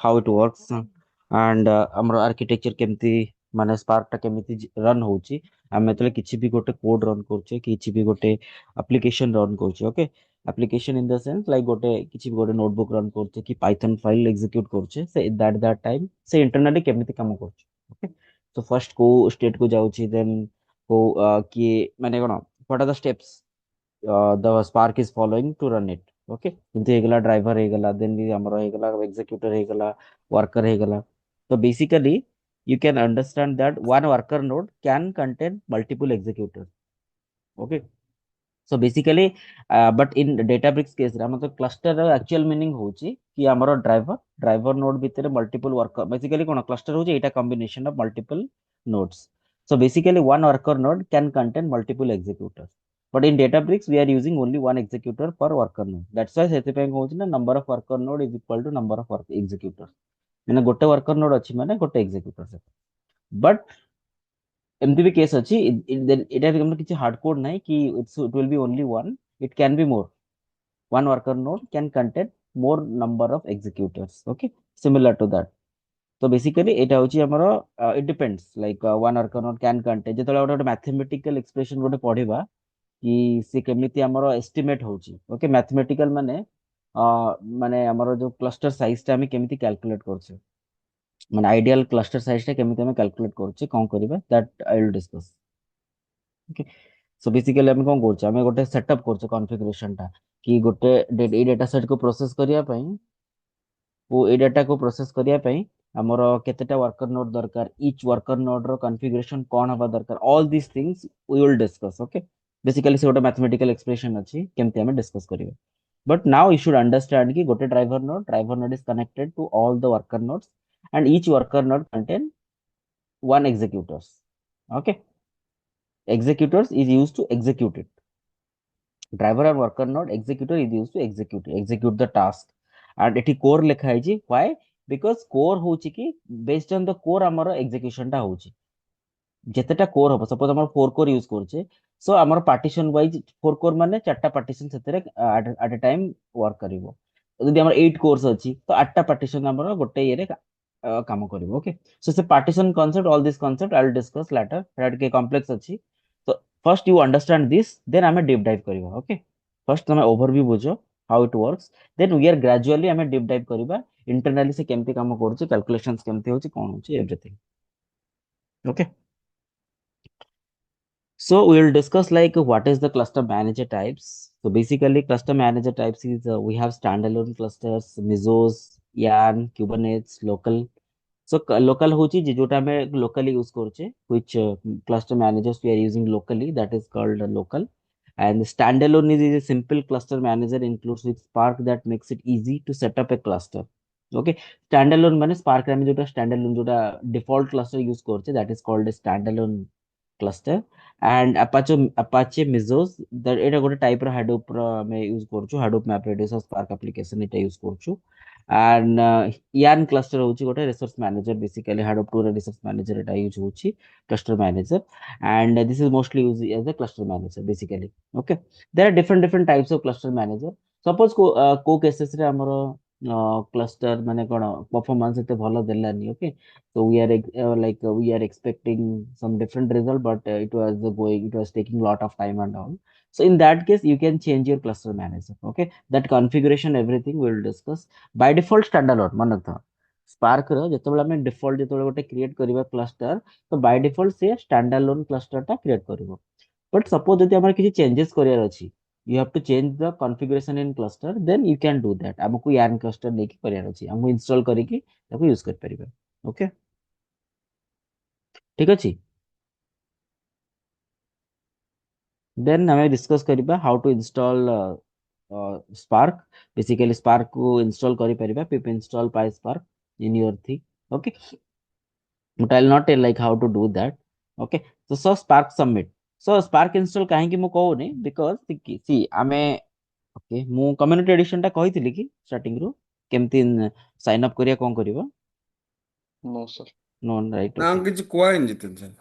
how it works and ଆମର architecture କେମିତି ମାନେ ସ୍ପାର୍କ ଟା କେମିତି ରନ୍ ହଉଛି ଆମେ ଯେତେବେଳେ କିଛି ବି ଗୋଟେ କୋଡ ରନ୍ କରୁଛେ କିଛି ବି ଗୋଟେ ଆପ୍ଲିକେସନ ରନ୍ କରୁଛେ okay application in the sense like ଗୋଟେ କିଛି ବି ଗୋଟେ notebook run କରୁଛେ କି python file execute କରୁଛେ ସେ that time ସେ internally କେମିତି କାମ କରୁଛି okay so first କୋଉ state କୁ ଯାଉଛି then କୋଉ କିଏ ମାନେ କଣ what are the steps the spark is following to run it okay ଯେମିତି ହେଇଗଲା driver ହେଇଗଲା then ବି ଆମର ହେଇଗଲା executor ହେଇଗଲା worker ହେଇଗଲା so basically you can understand that one worker node can contain multiple executors okay so basically but in databricks case ରେ ଆମର ତ cluster ର actual meaning ହଉଛି କି ଆମର driver node ଭିତରେ multiple worker basically କଣ cluster ହଉଛି ଏଇଟା combination of multiple nodes so basically one worker node can contain multiple executors but in databricks we are using only one executor per worker node that's why ସେଥିପାଇଁ କହୁଛି ନା number of worker node is equal to number of executors ମାନେ ଗୋଟେ worker node ଅଛି ମାନେ ଗୋଟେ executor but ଏମିତି ବି case ଅଛି ଏଇଟା ଆମର କିଛି ହାର୍ଡ କୋଡ୍ ନାହିଁ କି it will be only one it can be more one worker node can contain more number of executors okay similar to that so basically এটা ହଉଛି ଆମର it depends like one worker node can contain ଯେତେବେଳେ ଗୋଟେ mathematical expression ଗୋଟେ ପଢିବା କି ସେ କେମିତି ଆମର estimate ହଉଛି okay mathematical ମାନେ ଆମର ଯୋଉ cluster size ଟା ଆମେ କେମିତି calculate କରୁଛେ ମାନେ ଆଇଡିଆଲ କ୍ଲଷ୍ଟର ସାଇଜ ଟା କେମିତି ଆମେ କ୍ୟାଲକୁଲେଟ କରୁଛେ କଣ କରିବା that I will discus okay so basically ଆମେ କଣ କରୁଛେ ଆମେ ଗୋଟେ ସେଟଅପ୍ କରୁଛେ କନଫିଗରେସନ ଟା କି ଗୋଟେ ଏଇ ଡାଟା ସେଟ କୁ ପ୍ରୋସେସ କରିବା ପାଇଁ ଏଇ ଡାଟା କୁ ପ୍ରୋସେସ କରିବା ପାଇଁ ଆମର କେତେଟା ୱାର୍କର ନୋଡ ଦରକାର ଇଚ୍ ୱାର୍କର ନୋଡ ର କନଫିଗରେସନ କଣ ହବା ଦରକାର all this things we will discuss okay basically से ଗୋଟେ मैथमेटिकल एक्सप्रेशन ଅଛି କେମିତି ଆମେ डिस्कस କରିବା but now you should understand कि ଗୋଟେ driver node is connected to all the worker nodes and each worker node contain one executors okay executors is used to execute it driver or worker node executor is used to execute the task and ଏଠି core ଲେଖା ହେଇଛି why because core ହଉଛି କି based on the core ଆମର execution ଟା ହଉଛି ଯେତେଟା core ହବ suppose ଆମର 4 core use କରୁଛେ so ଆମର partition wise 4 core ମାନେ ଚାରିଟା partition ସେଥିରେ at a time work କରିବ ଯଦି ଆମର 8 cores ଅଛି ତ 8ଟା partition ଆମର ଗୋଟେ ଇଏରେ କାମ କରିବ ଓକେ so ସେ partition concept all this concept I will discuss later ସେଟା ଟିକେ complex ଅଛି so first you understand this then ଆମେ deep dive କରିବା okay first ତମେ overview ବୁଝ how it works then we are gradually ଆମେ deep dive କରିବା internally ସେ କେମିତି କାମ କରୁଛି calculations କେମିତି ହଉଛି କଣ ହଉଛି everything okay so we will discuss like what is the cluster manager types so basically cluster manager types is we have standalone clusters mesos yarn kubernetes local so local hochi jota ame locally use korche which cluster managers we are using locally that is called local and standalone is a simple cluster manager includes with spark that makes it easy to set up a cluster okay standalone mane spark ame jota standalone jota default cluster use korche that is called a standalone cluster and apache mesos that eta gote type ର hadoop ର ଆମେ use କରୁଛୁ hadoop MapReduce spark application ଏଟା use କରୁଛୁ and yarn cluster ହଉଛି ଗୋଟେ resource manager basically hadoop 2 ର resource manager ଏଟା use ହଉଛି cluster manager and this is mostly used as a cluster manager basically okay there are different types of cluster manager suppose କୋଉ cases ରେ ଆମର cluster ମାନେ କଣ performance ଏତେ ଭଲ ଦେଲାନି okay so we are we are expecting some different result but it was taking lot of time and all so in that case you can change your cluster manager okay that configuration everything we will discuss by default standalone मन रखता spark ର ଯେତେବେଳେ ଆମେ default ଯେତେବେଳେ ଗୋଟେ create କରିବା cluster ତ by default ସେ standalone cluster ଟା create କରିବ but suppose ଯଦି ଆମର କିଛି changes କରିବାର ଅଛି you have to change the configuration in cluster then you can do that ଆମକୁ yarn cluster ନେଇକି କରିବାର ଅଛି ଆମକୁ install କରିକି ତାକୁ use କରିପାରିବା okay ଠିକ ଅଛି then ଆମେ discuss କରିବା how to install spark basically spark କୁ install କରିପାରିବା pip install PySpark in your thing okay but I'll not tell like how to do that okay so spark submit so spark install କାହିଁକି ମୁଁ କହୁନି because see ଆମେ okay ମୁଁ community edition ଟା କହିଥିଲି କି starting ରୁ କେମିତି sign up କରିବା କଣ କରିବ No, sir. no right ନା okay କିଛି କୁହାହେଇନି Jiten sir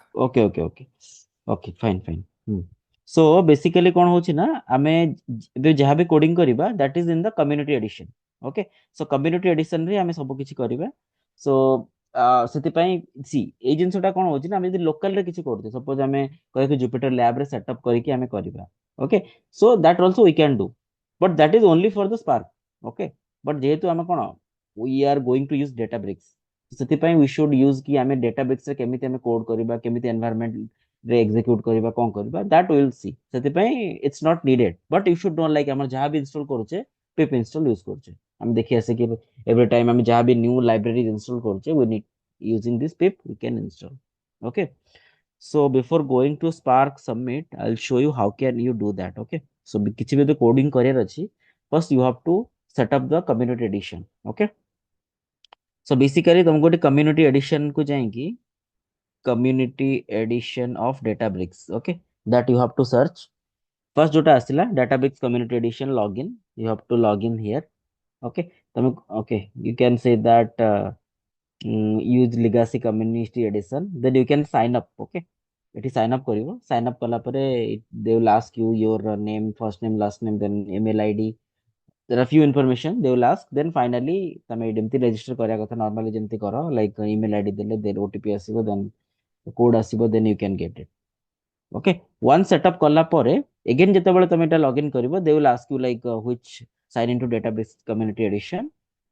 okay fine so basically କଣ ହଉଛି ନା ଆମେ ଏବେ ଯାହା ବି କୋଡିଂ କରିବା that is in the community edition okay so community addition रे आमे सब किछि करिबा सो सेति पई सी ए जिंसटा कोन होछि ना आमे जदि लोकल रे किछि करते सपोज आमे कहे कि जुपिटर लैब रे सेटअप करके आमे करिबा okay so that also we can do but that is only for the Spark okay but जेहेतु आमे कोन we are going to use Databricks सेति पई वी शुड यूज कि आमे डेटाब्रिक्स रे केमिति आमे कोड करिबा केमिति एनवायरनमेंट रे एग्जीक्यूट करिबा कोन करिबा दैट विल सी सेति पई it's not needed but you should know like हमर जहां भी इंस्टॉल करूचे पिप इंस्टॉल यूज करूचे हम देखि आसे कि every time আমি যাহা भी new libraries install করছে we need using this pip we can install okay so before going to spark submit I'll show you how can you do that okay so କିଛି ବି coding କରିବାର ଅଛି first you have to set up the community edition okay so basically तुमको ଗୋଟେ community edition को जाएंगी community edition of databricks okay that you have to search first जोटा आसिला databricks community edition login you have to log in here okay તમે okay you can say that use legacy community edition then you can sign up okay ଏଠି sign up କରିବ sign up କଲା ପରେ they will ask you your name first name last name then email id there are few information they will ask then finally ତମେ ଯେମିତି register କରିବା କଥା normally ଯେମିତି କର like email id ଦେଲେ then OTP ଆସିବ then code ଆସିବ then you can get it okay once setup କଲା ପରେ again ଯେତେବେଳେ ତମେ ଏଟା login କରିବ they will ask you like which sign into database community edition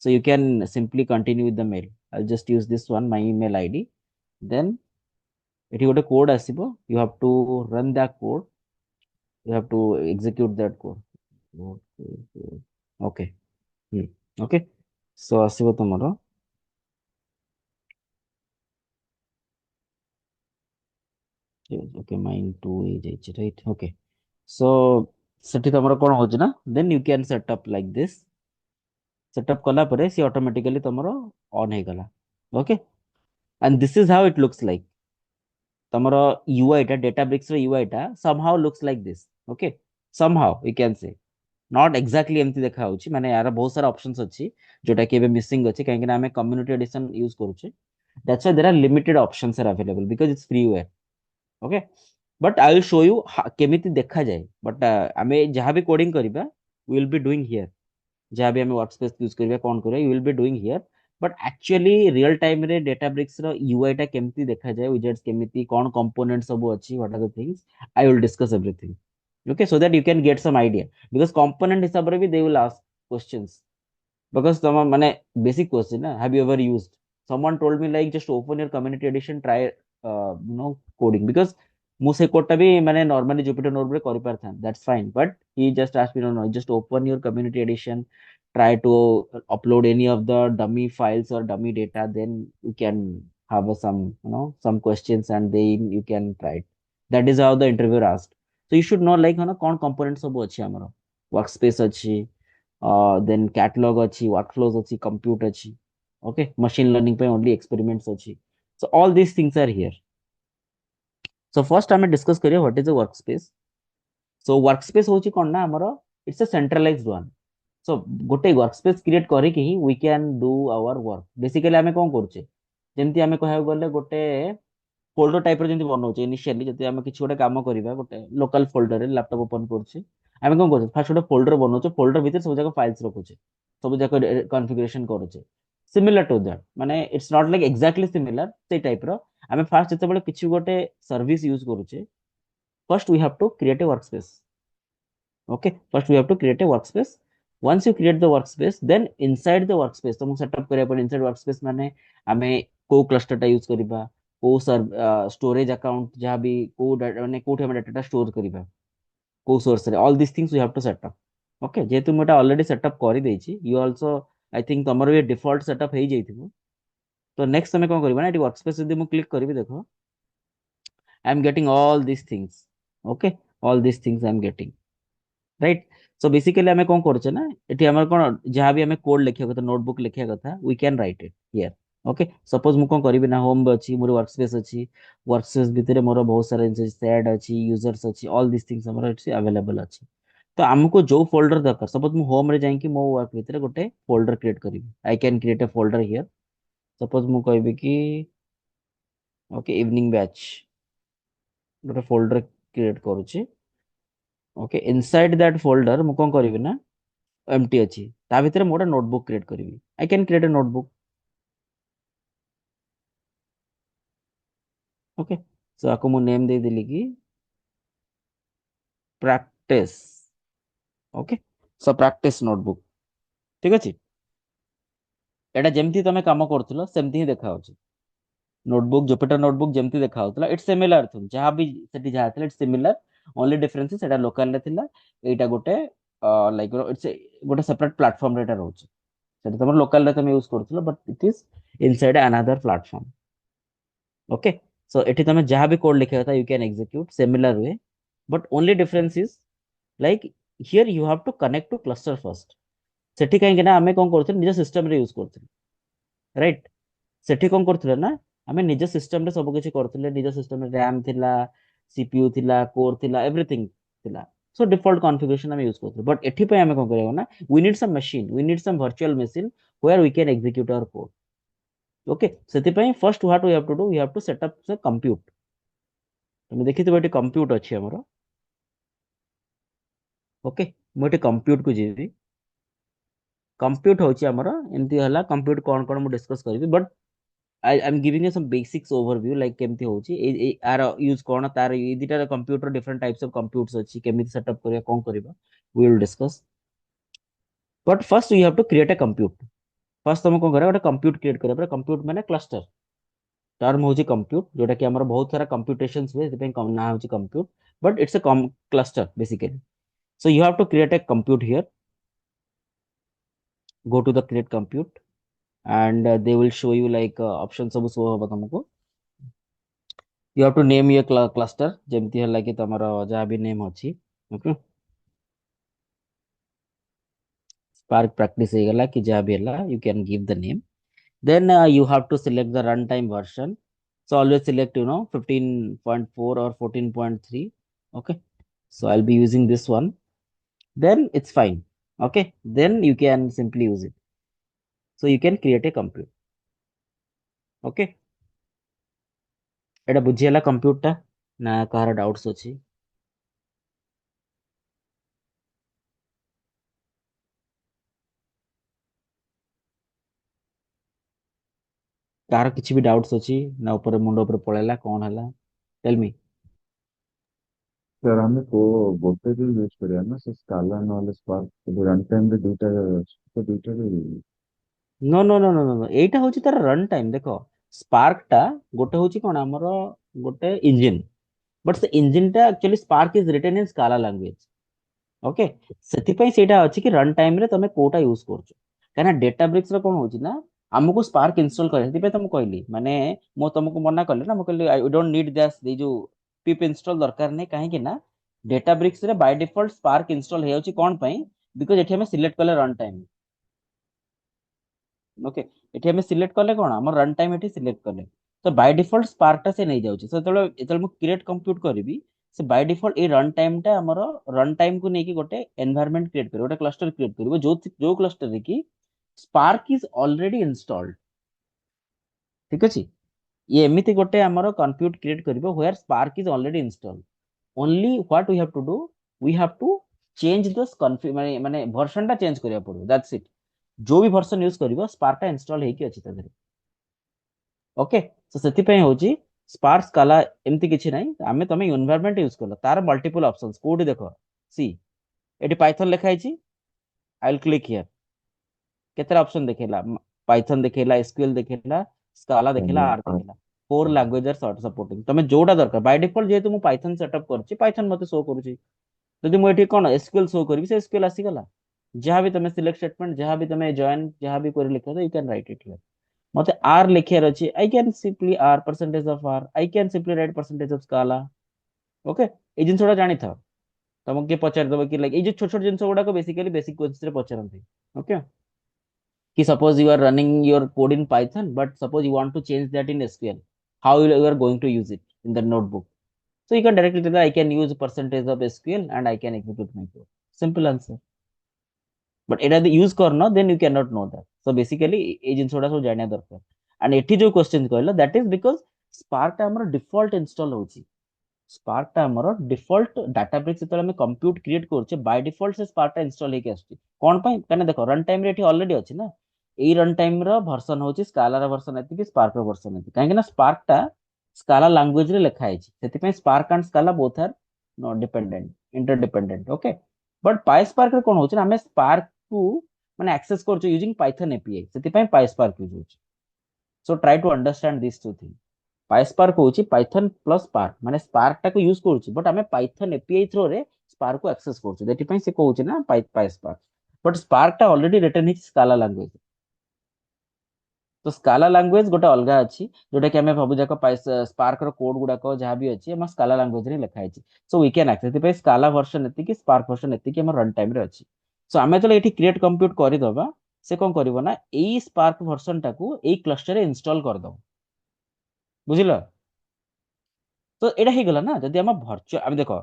so you can simply continue with the mail I'll just use this one my email id then ଏଠି ଗୋଟେ code ଆସିବ you have to run that code you have to execute that code okay hmm. okay so ଆସିବ ତମର okay mine too ହେଇଯାଇଛି right okay so ସେଠି ତମର କଣ ହଉଛି ନା then you can set up like this setup କଲା ପରେ ସେ ଅଟୋମେଟିକାଲି ତମର ଅନ୍ ହେଇଗଲା okay and this is how it looks like ତମର UI ଟା Databricks ର UI ଟା somehow looks like this okay somehow we can say not exactly ଏମିତି ଦେଖା ହଉଛି ମାନେ ୟାର ବହୁତ ସାରା ଅପସନ୍ସ ଅଛି ଯୋଉଟା କି ଏବେ ମିସିଂ ଅଛି କାହିଁକି ନା ଆମେ କମ୍ୟୁନିଟି ଏଡିସନ ୟୁଜ କରୁଛେ that's why there are limited options are available because it's freeware okay but I will show you କେମିତି ଦେଖାଯାଏ but ଆମେ ଯାହା ବି କୋडिଂ କରିବା we will be doing here जहाँ भी हमें वर्कस्पेस यूज करिया कौन करिया you will be doing here but actually real time रे डेटाब्रिक्स रो यूआई टा केमती देखा जाए विजेट्स केमती कौन कंपोनेंट सब अछि what are the things I will discuss everything okay so that you can get some idea because component हिसाब रे भी they will ask questions because some mane basic question na have you ever used someone told me like just open your community edition try coding because ମୁଁ ସେ code ଟା ବି ମାନେ normally Jupyter notebook ରେ କରି ପାରିଥାନ୍ତି that's fine but he just asked me no just open your community edition try to upload any of the dummy files or dummy data then you can have some some questions and then you can try it that is how the interviewer asked so you should know like कौन component सब अछि हमरो workspace अछि then catalog ଅଛି workflows ଅଛି compute ଅଛି okay machine learning ପାଇଁ only experiments ଅଛି so all these things are here so first ଆମେ discuss करिया what is a workspace so workspace होची कोन ना हमरो it's a centralized one so ଗୋଟେ workspace create କରିକି ହିଁ we can do our work basically ଆମେ କଣ କରୁଛେ ଯେମିତି ଆମେ କହିବାକୁ ଗଲେ ଗୋଟେ फोल्डर टाइप ର ଯେମିତି ବନଉଛେ ଇନିशिଆଲି ଯଦି ଆମେ କିଛି ଗୋଟେ କାମ କରିବା ଗୋଟେ ଲୋକାଲ ଫୋଲ୍ଡରରେ ଲାପଟପ ଓପନ କରୁଛେ ଆମେ କଣ କରୁଛେ ଫାର୍ଷ୍ଟ ଗୋଟେ ଫୋଲ୍ଡର ବନଉଛେ ଫୋଲ୍ଡର ଭିତରେ ସବୁ ଯାକ ଫାଇଲ୍ସ ରଖୁଛେ ସବୁ ଯାକ କନଫିଗରେସନ କରୁଛେ ସିମିଲାର ଟୁ ଦ୍ୟାଟ ମାନେ it's not like exactly similar ସେଇ ଟାଇପ ର ଆମେ ଫାର୍ଷ୍ଟ ଯେତେବେଳେ କିଛି ଗୋଟେ ସର୍ଭିସ ୟୁଜ କରୁଛେ first we have to create a workspace okay first we have to create a workspace once you create the workspace then inside the workspace तुमको setup କରିବା ପରେ inside workspace ମାନେ ଆମେ କୋଉ କ୍ଲଷ୍ଟର ଟା ୟୁଜ କରିବା କୋଉ storage account ଯାହା ବି କୋଉ ମାନେ କୋଉଠି ଆମେ ଡାଟାଟା ଷ୍ଟୋର କରିବା କୋଉ source ରେ all these things we have to set up okay ଯେହେତୁ ମୁଁ ଏଟା already setup କରିଦେଇଛି you also I think ତମର ବି default setup ହେଇଯାଇଥିବ ତ next ତମେ କଣ କରିବ ନା ଏଠି workspace ଯଦି ମୁଁ କ୍ଲିକ କରିବି ଦେଖ I am getting all these things okay all these things I am getting right so basically आमे कोन करछे ना एठी हमर कोन जहां भी हमें कोड लिखिया କଥା नोटबुक लिखिया କଥା we can write it here okay suppose मु कोन करबी ना होम अछि मोर वर्कस्पेस अछि वर्कस्पेस भितरे मोर बहुत सारा सेड अछि यूजर्स अछि ऑल दिस थिंग्स हमर एठी अवेलेबल अछि तो हमको जो फोल्डर दरकार सपोज मु होम रे जाई कि मो वर्क भितरे गोटे फोल्डर क्रिएट करिवि I can create a folder here suppose मु कहबी कि ओके इवनिंग बैच गोटे फोल्डर क्रिएट करूची ओके इनसाइड दैट फोल्डर मु कोन करबी ना एमटी अच्छी ता भितर मोटा नोटबुक क्रिएट करी आई can create A notebook okay so आपको मु नेम दे देली कि practice okay so practice notebook ठीक अछि एटा जेमती तमे काम करथुलो सेमती ही देखा होची नोटबुक जुपिटर नोटबुक जेमती देखा होतला इट्स सिमिलर थिंग जहां भी सेठी जहां थिला इट्स सिमिलर ओनली डिफरेंस सेटा लोकल रे थिला एटा गोटे लाइक इट्स गोटे सेपरेट प्लेटफॉर्म रे एटा रहउची सेटा तमर लोकल रे तमे यूज करथुलो but it is inside another platform okay so एठी तमे जहां भी कोड लिखे होता you can execute similar way but only difference is like here you have to connect to cluster first सेठी काहे ना हमें कोन करथुन निज सिस्टम रे यूज करथुन राइट सेठी कोन करथुले ना हमें निज सिस्टम रे सब किछि करथुले निज सिस्टम रे रैम थिला सीपीयू थिला कोर थिला एवरीथिंग थिला सो डिफॉल्ट कॉन्फ़िगरेशन हमें यूज करथुले बट एठी पे हमें कोन करबो ना we need some machine we need some virtual machine where we can execute our code okay सेति पई first what we have to do we have to set up the compute तुम देखिथिबो एठी कंप्यूट अछि हमरो ओके मो एठी compute को जेबी कंप्यूट होची हमरो एमती हला कंप्यूट कोन कोन मु डिस्कस करबी but I am giving you some basics overview like केमती होची ए आर यूज कोन तार ई दिटा computer different types of computers अछि केमिति सेटअप करिया कोन करिबा we will discuss but first you have to create a compute first तुम कोन करे गोटे कंप्यूट क्रिएट करिया कंप्यूट माने क्लस्टर टर्म होची कंप्यूट जोटा कि हमर बहुत सारा कंप्यूटेशंस हुए सेपे ना होची compute but it's a cluster basically so you have to create a compute here go to the create compute and they will show you like options सब show होगा तुमको you have to name your cluster जेमती है कि तमरो जहाँ भी name अच्छी okay spark practice हो गला कि जहाँ भी हला you can give the name then you have to select the runtime version so always select 15.4 or 14.3 okay so I'll be using this one then it's fine okay then you can simply use it so you can create a compute okay एटा बुझी हला compute टा ना कहार doubts अछि कहार किछि भी doubts अछि ना ऊपर मुंडो ऊपर पळेला कोन हला टेल मी सर हमें को गोटे भी यूज करिया ना से Scala knowledge Spark run time रे दुटा तो दुटा भी no no no no no एटा होची तार रन टाइम देखो स्पार्क टा गोटे होची कोन हमरो गोटे इंजन बट से इंजन टा actually Spark is written in Scala language okay सेथिपई सेटा अछि कि रन टाइम रे तमे कोटा यूज करछो काना डेटाब्रिक्स रे कोन होची ना हमको स्पार्क इंस्टॉल करे सेथिपई तुम कहली माने मो तुमको मना करले ना मो कहली I don't need this they जो पिप इंस्टॉल दरकार नै काहे कि ना डेटाब्रिक्स रे बाय डिफॉल्ट स्पार्क इंस्टॉल हे होची कोन पई बिकॉज़ एठी हमें सिलेक्ट करले रन टाइम ओके एठी हमें सिलेक्ट करले कोन हमर रन टाइम एठी सिलेक्ट करले तो बाय डिफॉल्ट स्पार्क टा से नै जाउची सो एतले मु क्रिएट कंप्यूट करबी से by default A run time टा हमर रन टाइम को नेकी गोटे एनवायरनमेंट क्रिएट करिवो गोटे क्लस्टर क्रिएट करिवो जो क्लस्टर रे की स्पार्क इज ऑलरेडी इंस्टॉल्ड ठीक अछि ये एमिति गोटे हमर कंप्यूट क्रिएट करिवो where Spark is already installed only what we have to do we have to change this config माने वर्जन टा चेंज करिया पड़ो दैट्स इट जो भी वर्जन यूज करिवो स्पार्क टा इंस्टॉल हेकी अछि तदरे ओके सो सेति पई होची स्पार्क स्काला एमती किछि नै आमे तमे एनवायरनमेंट यूज करलो तार मल्टीपल ऑप्शंस कोडी देखो सी एटी पाइथन लिखा आइछि आई विल क्लिक हियर केते ऑप्शन देखेला पाइथन देखेला एसक्यूएल देखेला स्काला देखेला आर देखेला फोर लैंग्वेजेस सपोर्टिंग तमे जोडा दरकार बाय डिफॉल्ट जेतु मु पाइथन सेटअप करछि पाइथन मते शो करूछि जदि मु एठी कोन एसक्यूएल शो करबी से एसक्यूएल आसी गला जहां भी तमे सिलेक्ट स्टेटमेंट जहां भी तमे जॉइन जहां भी कोरी लिखो you can write it here मते आर लिखियार अछि I can simply uh percentage of uh I can simply write percentage of Scala okay ए जिनसोडा जानि था तमक के पचार दबो कि लाइक ए जो छोट छोट जिनस गुडा को बेसिकली बेसिक क्वेश्चन रे पचारंती ओके कि suppose you are running your code in python but suppose you want to change that in sql how you are going to use it in the notebook so you can directly tell that I can use percentage of sql and I can execute my code simple answer but এটা যদি use करनो then you cannot know that so basically ए जिनस गुडा सब जानिया दरकार and एठी जो question कहला that is because spark टा हमर डिफॉल्ट इंस्टॉल होची स्पार्क टा हमर डिफॉल्ट डाटाब्रिक्स जेतले हम कंप्यूट क्रिएट करछे बाय डिफॉल्ट से स्पार्क टा इंस्टॉल हेके आछी कोन पई कने देखो रन टाइम रे एठी ऑलरेडी अछि ना एई रन टाइम रो वर्जन होची स्काला रो वर्जन एति कि स्पार्क रो वर्जन एति काहे कि ना स्पार्क टा स्काला लैंग्वेज रे लिखा आइछि सेति पई Spark and Scala both are not dependent interdependent okay but PySpark रे कोन होची ना हम स्पार्क को माने एक्सेस करछो यूजिंग पाइथन एपीआई सेति पई पाई स्पार्क यूज होची so try to understand this two thing PySpark होची पाइथन प्लस स्पार्क माने स्पार्क टाको यूज करूची बट हमें पाइथन एपीआई थ्रो रे स्पार्क को एक्सेस करूची देति पई से कहूची ना पाइस्पार्क बट स्पार्क टा already written which Scala language तो स्काला लैंग्वेज गोटे अलगा अछि जोटा कि हमें भाबु जाक स्पार्क रो कोड गुडा को जहां भी अछि हम स्काला लैंग्वेज रे लिखा आइछि सो वी कैन एक्सेस देति पई स्काला वर्जन एति कि स्पार्क वर्जन एति कि हम रन टाइम रे अछि सो हमें तो एठी क्रिएट कंप्यूट करि दबा से कोन करिवो ना एई स्पार्क वर्जन टाको एई क्लस्टर रे इंस्टॉल कर दो बुझिलो तो एटा हे गला ना जदि हम वर्चुअल हम देखो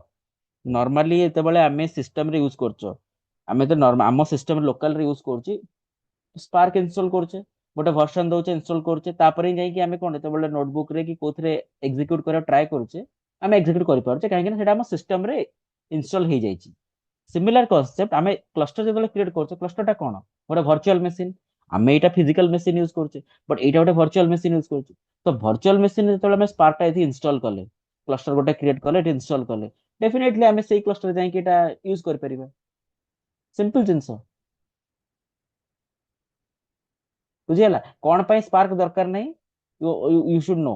नॉर्मली एतेबेले आमे सिस्टम रे यूज करछो आमे तो नॉर्मल आम सिस्टम लोकल रे यूज करछि स्पार्क इंस्टॉल करछे गोटे वर्जन दउछे इंस्टॉल करछे तापरे जाई कि आमे कोन एतेबेले नोटबुक रे कि कोथरे एग्जीक्यूट करे ट्राई करछे आमे एग्जीक्यूट करि पारछे काहे कि सेटा हम सिस्टम रे इंस्टॉल हे जाईछि सिमिलर कांसेप्ट आमे क्लस्टर जेबेले क्रिएट करछो क्लस्टर टा कोन गोटे वर्चुअल मशीन आमे एटा फिजिकल मशीन यूज करछे बट एटा गोटे वर्चुअल मशीन यूज करछे तो वर्चुअल मशीन जेतेबेले आमे स्पार्क टा एथि इंस्टॉल कले क्लस्टर गोटे क्रिएट कले एटी इंस्टॉल कले डेफिनेटली आमे सेही क्लस्टर जाई कि एटा यूज कर परिबा सिंपल जिंस बुझिला कोन पई स्पार्क दरकार नै यू शुड नो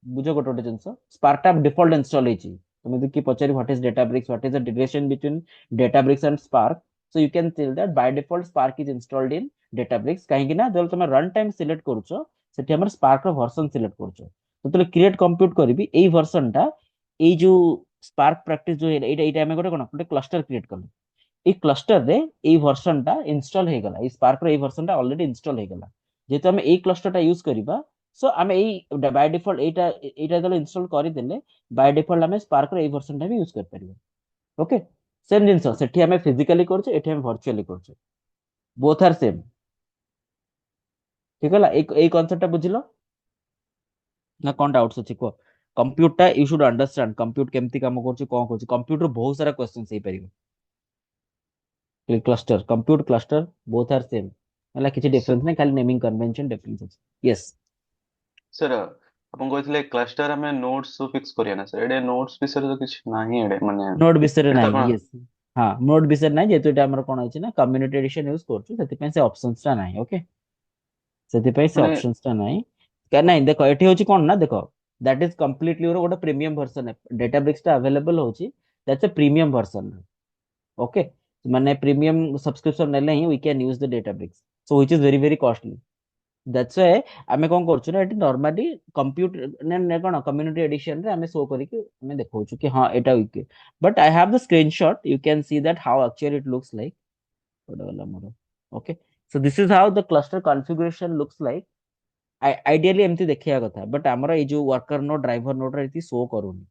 बुझो गोटे गोटे जिंस स्पार्क टा डिफॉल्ट इंस्टॉल हेची तुम यदि कि पचारि what is Databricks what is the relation between Databricks and Spark so you can tell that by default Spark is installed in Databricks काहे कि ना जब तुम रन टाइम सिलेक्ट करूछो सेठी हमर स्पार्क रो वर्जन सिलेक्ट करूछो तो तले क्रिएट कंप्यूट करबी एई वर्जन टा एई जो स्पार्क प्रैक्टिस जो एटा हमें गोटे क्लस्टर क्रिएट करले এই ক্লস্টার রে এই ভার্সনটা ইনস্টল হয়ে গলা এই স্পার্ক র এই ভার্সনটা অলরেডি ইনস্টল হয়ে গলা যেহেতু আমি এই ক্লস্টারটা ইউজ করিবা সো আমি এই বাই ডিফল্ট এইটা এইটা যেন ইনস্টল করে দেলে বাই ডিফল্ট আমি স্পার্ক র এই ভার্সনটা भी यूज कर परिबा ओके सेम जिंस सेठी আমি फिजिकली करछे एठी আমি ভার্চুয়ালি করछे बोथ आर सेम ठीक होला এই কনসেপ্টটা বুঝিলো না কোন ডাউट्स ଅଛି को कंप्यूटर टा यू शुड अंडरस्टैंड कंप्यूटर केमती काम करछि कोन करछि कंप्यूटर बहुत सारा क्वेश्चंस हे परिबो cluster compute cluster both are same मतलब किसी डिफरेंस नहीं खाली नेमिंग कन्वेंशन डिफरेंस ଅଛି यस सर अपन कहथिले क्लस्टर हमें नोड्स फिक्स करिया ना सर एडे नोड्स विषय तो किछ नाही एडे माने नोड विषय एटा नहीं कोन यस हाँ नोड विषय नहीं जेतु एटा हमर कोन अछि ना कम्युनिटी एडिशन यूज करछु सेति पे से ऑप्शंस टा नहीं ओके सेति पे से माने ऑप्शंस टा नहीं का नहीं देखो एठी होची कोन ना देखो दैट इज कंप्लीटली और गोटे प्रीमियम वर्जन है डेटाब्रिक्स टा अवेलेबल होची that's a premium version okay माने प्रीमियम सब्सक्रिप्शन नेले ही we can use the Databricks so which is very very costly that's why आमे कोन करछु ना एटी नॉर्मली कंप्यूटर ने कोन कम्युनिटी एडिशन रे आमे शो करी कि आमे देखौछु कि हां एटा week but I have the screenshot you can see that how actually it looks like वाला मोर okay so this is how the cluster configuration looks like ideally एमती देखिया कथा बट हमर ए जो वर्कर नोड ड्राइवर नोड रे show करूनी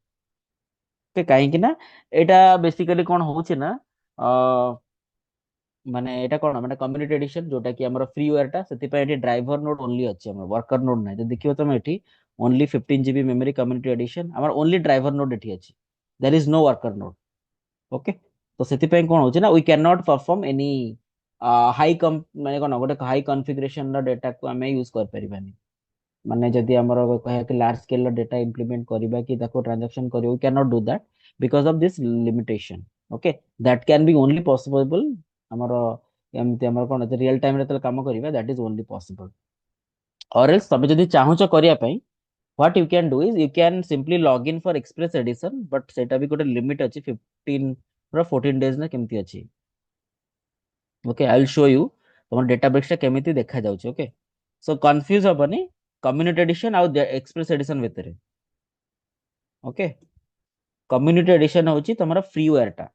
तो काहे कि ना एटा बेसिकली कोन होची ना माने एटा कोन माने कम्युनिटी एडिशन जोटा कि हमर फ्रीवेयर टा सेति पे एटी ड्राइवर नोड ओनली अछि हमर वर्कर नोड नै जे देखियो तमे एटी only 15 GB memory community edition हमर ओनली ड्राइवर नोड एटी अछि there is no worker node okay तो सेति पे कोन होछि ना we can not perform any high कम माने कोन गोटे हाई कॉन्फ़िगरेशन रो डेटा को हमें यूज कर परिबानी माने जदि हमर कहे कि लार्ज स्केल डेटा इंप्लीमेंट करिबा कि ताको ट्रांजैक्शन करियो we can not do that because of this limitation okay that can be only possible हमर एमती हमर कोन रियल टाइम रे तल काम करिबा that is only possible or else तबे जदि चाहूच करिया पई what you can do is you can simply log in for express edition but सेटा भी गोटे लिमिट अछि 15 रो 14 डेज ना केमती अछि okay I will show you तमर डेटाबेस टा केमिति देखा जाउछ ओके सो कंफ्यूज हबनी कम्युनिटी एडिशन आउ एक्सप्रेस एडिशन भितर ओके कम्युनिटी एडिशन होची तमरा फ्रीवेयर टा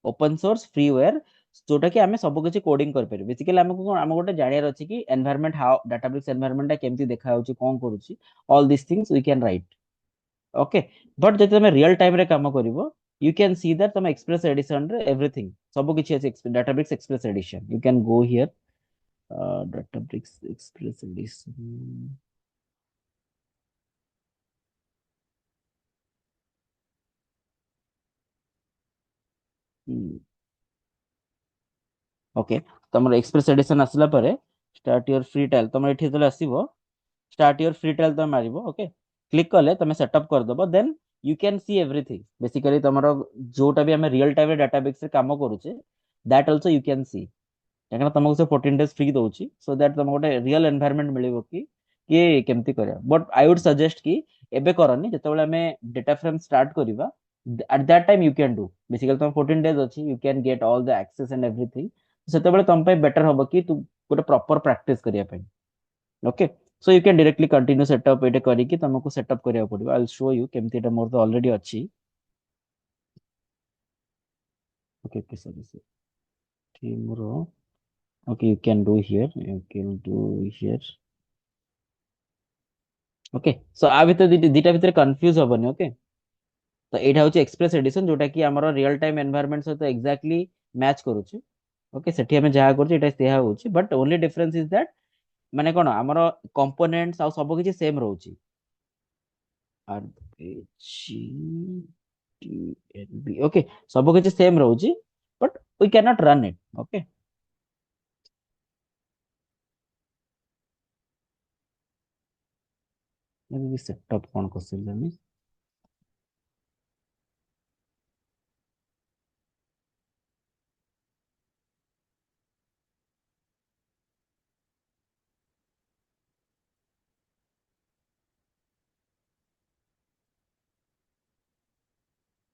ओपन सोर्स फ्रीवेयर जोटा कि आमे सब किछि कोडिंग कर परिबे बेसिकली हमको कोन हम गोटे जानियार अछि कि एनवायरनमेंट हाउ डाटाबेस एनवायरनमेंट टा केमति देखा होची कोन करूची all this things we can write okay but जते तमे रियल टाइम रे काम करिवो यू कैन सी दैट तमे एक्सप्रेस एडिशन रे एवरीथिंग सब किछि अछि database express edition you can go here database express edition okay तमर एक्सप्रेस एडिशन आसला परे स्टार्ट योर फ्री ट्रायल तमर एठी जले आसीबो स्टार्ट योर फ्री ट्रायल तमे मारिबो ओके क्लिक कले तमे सेटअप कर दबो then you can see everything basically तमरो जोटा भी हमें रियल टाइम डाटाबेस रे काम करूचे दैट आल्सो यू कैन सी କାହିଁକିନା ତମକୁ ସେ 14 ଡେଜ ଫ୍ରି ଦଉଛି ସୋ ଦ୍ୟାଟ ତମକୁ ଗୋଟେ ରିଅଲ ଏନଭାୟରନମେଣ୍ଟ ମିଳିବ କି କେମିତି କରିବା ବଟ୍ ଆଇ ଉଡ୍ ସଜେଷ୍ଟ କି ଏବେ କରନି ଯେତେବେଳେ ଆମେ ଡେଟା ଫ୍ରେମ୍ ଷ୍ଟାର୍ଟ କରିବା at that time you can do basically ତମ 14 ଡେଜ ଅଛି you can get all the access and everything ସେତେବେଳେ ତମ ପାଇଁ ବେଟର ହବ କି ତୁ ଗୋଟେ ପ୍ରପର ପ୍ରାକ୍ଟିସ କରିବା ପାଇଁ okay so you can directly continue setup ଏଇଟା କରିକି ତମକୁ ସେଟଅପ୍ କରିବାକୁ ପଡିବ ଆଇ ୱିଲ୍ ଶୋ ୟୁ କେମିତି ଏଟା ମୋର ତ ଅଲରେଡି ଅଛି ଓକେ ଓକେ ସରି ମୋର okay you can do here you can do here okay so आ भितर दिटा भितर कंफ्यूज हबनी ओके तो एटा होची एक्सप्रेस एडिशन जोटा कि हमर रियल टाइम एनवायरनमेंट सहित एग्जैक्टली मैच करूची ओके सेठी हमें जहा करछ एटा सेहा होची but only difference is that माने कोन हमर कंपोनेंट्स आ सब किछि सेम रहउची आरपीजी टीएनबी ओके सब किछि सेम रहउची but we can not run it okay maybe setup कोन करसिलनी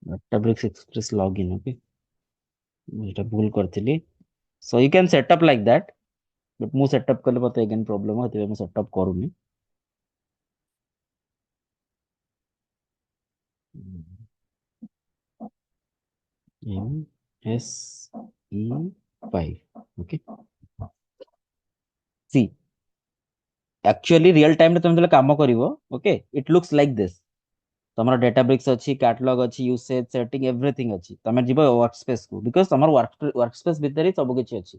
databricks express login ओके एटा भूल करथिली so you can set up like that but ମୁଁ ସେଟअप କଲେ ମତେ again problem ହଥିବେ ମୁଁ ସେଟअप କରୁନି M S E 5 okay see actually real time ରେ ତମେ ଯେତେବେଳେ କାମ କରିବ okay it looks like this ତମର databricks ଅଛି catalog ଅଛି usage setting everything ଅଛି ତମେ ଯିବ workspace କୁ because ତମର workspace ଭିତରେ ହିଁ ସବୁ କିଛି ଅଛି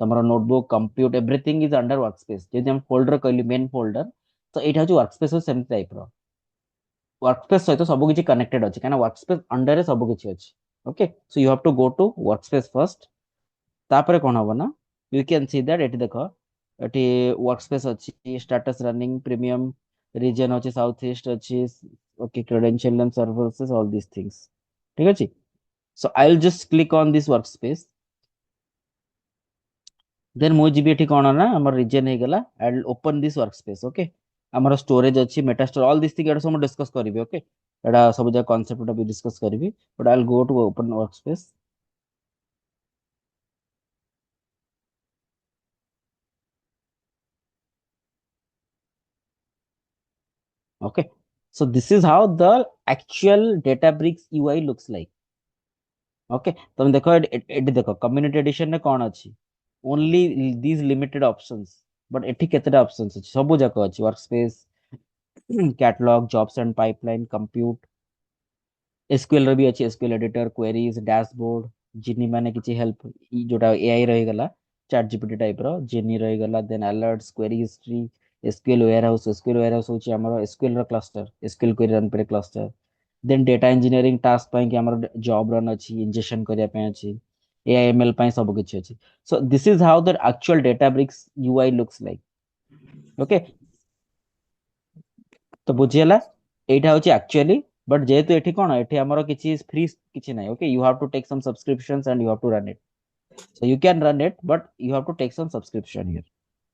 ତମର notebook compute everything is under workspace ଯଦି ଆମେ folder କହିଲି main folder ତ ଏଇଟା ହଉଛି workspace ସେମିତି ଟାଇପ ର workspace ସହିତ ସବୁ କିଛି connected ଅଛି କାହିଁକି ନା workspace under ରେ ସବୁ କିଛି ଅଛି okay so you have to go to workspace first ତାପରେ କଣ ହବ ନା you can see that ଏଠି ଦେଖ ଏଠି workspace ଅଛି status running premium region ଅଛି south east ଅଛି okay credential and services all these things ଠିକ ଅଛି so I'll just click on this workspace then ମୁଁ ଯିବି ଏଠି କଣ ନା ଆମର region ହେଇଗଲା I'll open this workspace okay ଆମର storage ଅଛି meta store all these things ଏଟା ସବୁ ମୁଁ discuss କରିବି okay ଏଟା ସବୁ ଯାକ concept ଟା ବି discuss କରିବି but I'll go to open workspace okay so this is how the actual databricks UI looks like okay ତମେ ଦେଖ ଏଠି ଦେଖ community edition ରେ କଣ ଅଛି only these limited options but ଏଠି କେତେଟା options ଅଛି ସବୁ ଯାକ ଅଛି workspace catalog jobs and pipeline compute SQL ର ବି ଅଛି SQL editor queries dashboard Genie ମାନେ କିଛି help ଯୋଟା AI ରହିଗଲା chat GPT type ର Genie ରହିଗଲା then alerts query history SQL warehouse ହଉଛି ଆମର SQL ର cluster SQL query run ପରେ cluster then data engineering task ପାଇଁ କି ଆମର job run ଅଛି ingestion କରିବା ପାଇଁ ଅଛି AI ML ପାଇଁ ସବୁ କିଛି ଅଛି so this is how the actual Databricks UI looks like okay ତ ବୁଝିହେଲା ଏଇଟା ହଉଛି actually but ଯେହେତୁ ଏଠି କଣ ଏଠି ଆମର କିଛି free କିଛି ନାହିଁ okay you have to take some subscriptions and you have to run it so you can run it but you have to take some subscription here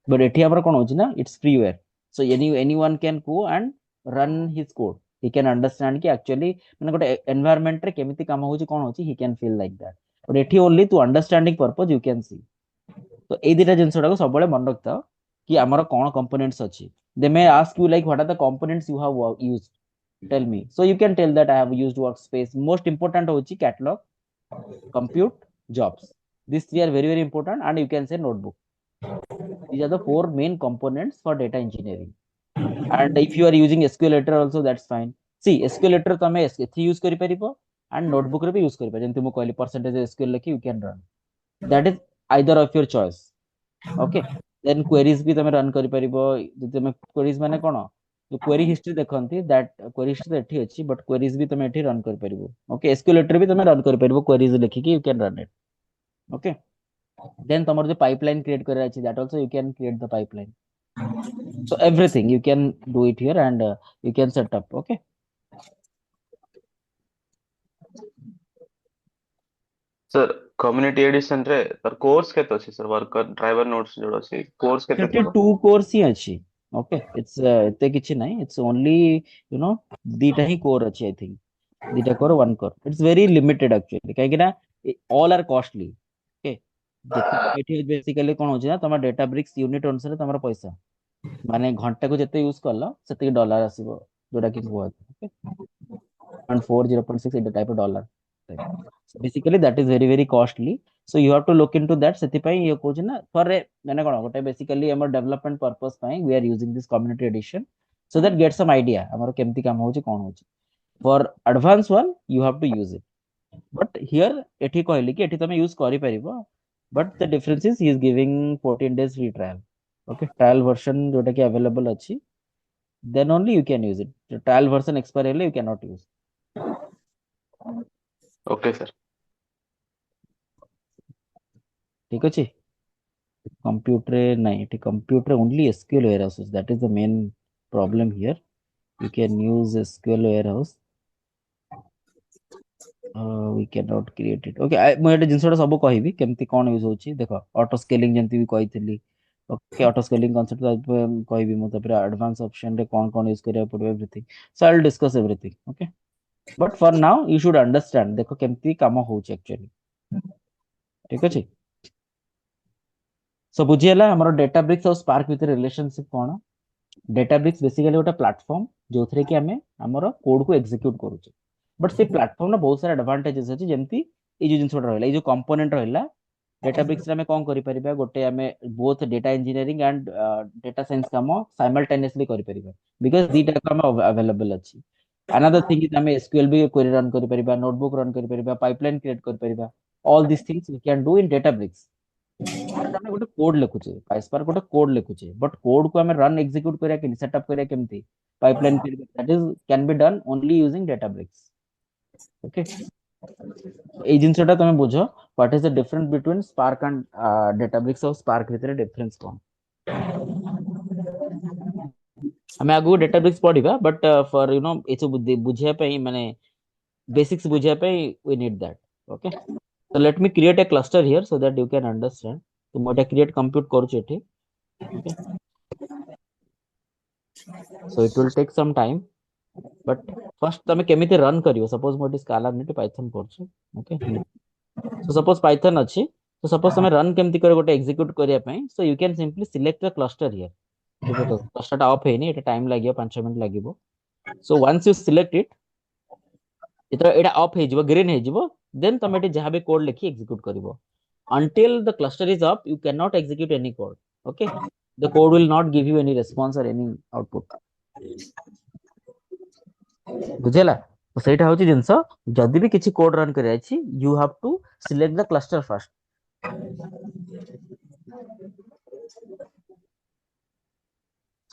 but ଏଠି ଆମର କଣ ହଉଛି ନା it's freeware so anyone can go and run his code he can understand କି actually ମାନେ ଗୋଟେ environment ରେ କେମିତି କାମ ହଉଛି କଣ ହଉଛି he can feel like that but ଏଠି only to understanding purpose you can see ତ ଏଇ ଦିଟା ଜିନିଷ ଟାକୁ ସବୁବେଳେ ମନେ ରଖିଥାଅ କି ଆମର କଣ components ଅଛି they may ask you like what are the components you have used tell me so you can tell that I have used workspace most important hଉଛି catalog compute jobs these three are very important and you can say notebook these are the four main components for data engineering and if you are using SQL editor also that's fine see SQL editor ତମେ ଏଠି use କରିପାରିବ and notebook ରେ ବି use କରିପାରିବ ଯେମିତି ମୁଁ କହିଲି percentage SQL ଲେଖି you can run that is either of your choice okay then queries ବି ତମେ run କରିପାରିବ ଯଦି ତମେ queries ମାନେ କଣ तो क्वेरी हिस्ट्री देखंती दैट क्वेरी हिस्ट्री एठी अछि बट क्वेरीज भी तमे एठी रन कर परिबो ओके एसक्यूएल भी तमे रन कर परिबो क्वेरीज लिखिकी you can run it okay then तमर जो पाइपलाइन क्रिएट करे अछि that also you can create the pipeline so everything you can do it here and you can set up okay sir community addition रे तर course केते अछि sir worker driver notes जोड़ अछि कोर्स केते ସେଠି थिबो ଟୁ କୋର୍ସ ହିଁ ଅଛି ଓକେ ଇଟ୍ସ ଏତେ କିଛି ନାହିଁ ଇଟ୍ସ ଓନଲି ୟୁ ନୋ ଦିଟା ହିଁ କୋର ଅଛି ଆଇ ଥିଙ୍କ ଦିଟା core one core it's very limited actually କାହିଁକି ନା ଅଲ୍ ଆର୍ କଷ୍ଟଲି ଓକେ ଯେତିକି ଏଠି ବେସିକାଲି କଣ ହଉଛି ନା ତମ ଡେଟା ବ୍ରିକ୍ସ ୟୁନିଟ ଅନୁସାରେ ତମର ପଇସା ମାନେ ଘଣ୍ଟାକୁ ଯେତେ ୟୁଜ କଲ ସେତିକି ଡଲାର ଆସିବ ଯୋଉଟା କି କୁହା okay 0.4 0.6 ଏଇଟା type dollar basically that is very very costly so you have to look into that ସେଥିପାଇଁ ଇଏ କହୁଛି ନା ଥରେ ମାନେ କଣ ଗୋଟେ ବେସିକାଲି ଆମର ଡେଭଲପମେଣ୍ଟ ପର୍ପସ ପାଇଁ we are using this community edition so that get some idea ଆମର କେମିତି କାମ ହଉଛି କଣ ହଉଛି for advanced one you have to use it but here ଏଠି କହିଲି କି ଏଠି ତମେ ୟୁଜ କରିପାରିବ but the difference is he is giving 14 days free trial okay trial version ଯୋଉଟା କି available ଅଛି then only you can use it the trial version expire ହେଲେ you cannot use okay sir ଠିକ ଅଛି कंप्यूटर नहीं ଏଠି computer only SQL warehouse that is the main problem here you can use SQL warehouse we cannot create it okay ମୁଁ ଏଠି ଜିନିଷଟା ସବୁ କହିବି କେମିତି କଣ ୟୁଜ ହଉଛି ଦେଖ ଅଟୋ ସ୍କେଲିଂ ଯେମିତି ବି କହିଥିଲି ଓକେ ଅଟୋ ସ୍କେଲିଂ କନସେପ୍ଟ କହିବି ମୁଁ ତାପରେ ଆଡଭାନ୍ସ ଅପସନ ରେ କଣ କଣ ୟୁଜ କରିବାକୁ ପଡିବ everything so I will discuss everything okay but for now you should understand ଦେଖ କେମିତି କାମ ହଉଛି ଆକ୍ଚୁଆଲି ଠିକ ଅଛି ସो ବୁଝିହେଲା ଆମର ଡେଟାବ୍ରିକ୍ସ ଆଉ ସ୍ପାର୍କ ଭିତରେ ରିଲେସନସିପ କଣ ଡେଟାବ୍ରିକ୍ସ ବେସିକାଲି ଗୋଟେ ପ୍ଲାଟଫର୍ମ ଯୋଉଥିରେ କି ଆମେ ଆମର କୋଡ କୁ ଏକ୍ସିକ୍ୟୁଟ କରୁଛେ ବଟ୍ ସେ ପ୍ଲାଟଫର୍ମର ବହୁତ ସାରା ଆଡଭାଣ୍ଟେଜେସ୍ ଅଛି ଯେମିତି ଏଇ ଯୋଉ ଜିନିଷଟା ରହିଲା ଏଇ ଯୋଉ କମ୍ପୋନେଣ୍ଟ ରହିଲା ଡେଟାବ୍ରିକ୍ସରେ ଆମେ କଣ କରିପାରିବା ଗୋଟେ ଆମେ both data engineering and data science କାମ ସାଇମାଲଟେନିୟସଲି କରିପାରିବା ବିକଜ ଦିଟା ଯାକ ଆମ ଆଭେଲେବଲ ଅଛି another thing is ଆମେ SQL ବି query run କରିପାରିବା ନୋଟବୁକ୍ ରନ୍ କରିପାରିବା ପାଇପଲାଇନ କ୍ରିଏଟ କରିପାରିବା all these things we can do in databricks But ଆମେ ଗୋଟେ କୋଡ ଲେଖୁଛେ PySpark ଗୋଟେ କୋଡ ଲେଖୁଛେ ବଟ୍ କୋଡ କୁ ଆମେ ରନ୍ ଏକ୍ସିକ୍ୟୁଟ କରିବା କେମିତି ସେଟଅପ୍ କରିବା କେମିତି pipeline that is can be done only using Databricks okay ଏଇ ଜିନିଷଟା ତମେ ବୁଝ what is the difference between Spark and Databricks ଆଉ ସ୍ପାର୍କ ଭିତରେ ଡିଫରେନ୍ସ କଣ ଆମେ ଆଗକୁ ଡେଟାବ୍ରିକ୍ସ ପଢିବା ବଟ୍ ଫର ୟୁ ନୋ ଏସବୁ ବୁଝିବା ପାଇଁ ମାନେ ବେସିକ୍ସ ବୁଝିବା ପାଇଁ we need that okay so let me create a cluster here so that you can understand ତ ମୁଁ ଏଟା create compute କରୁଛି ଏଠି okay so it will take some time but first ତମେ କେମିତି ରନ୍ କରିବ ସପୋଜ ମୁଁ ଏଠି ସ୍କାଲା ନେଟ୍ ପାଇଥନ କରୁଛି okay so suppose python ଅଛି so suppose ତମେ ରନ୍ କେମିତି କରିବ ଗୋଟେ ଏକ୍ସିକ୍ୟୁଟ କରିବା ପାଇଁ so you can simply select the cluster here ଦେଖ cluster ଟା ଅଫ୍ ହେଇନି ଏଟା ଟାଇମ ଲାଗିବ 5 ମିନିଟ ଲାଗିବ so once you select it ଯେତେବେଳେ ଏଇଟା ଅଫ୍ ହେଇଯିବ ଗ୍ରୀନ ହେଇଯିବ ଦେନ୍ ତମେ ଏଠି ଯାହା ବି କୋଡ ଲେଖି ଏକ୍ସିକ୍ୟୁଟ କରିବ until the cluster is up you cannot execute any code okay the code will not give you any response or any output ବୁଝିଲା ତ ସେଇଟା ହଉଛି ଜିନିଷ ଯଦି ବି କିଛି କୋଡ ରନ୍ କରିବାର ଅଛି you have to select the cluster first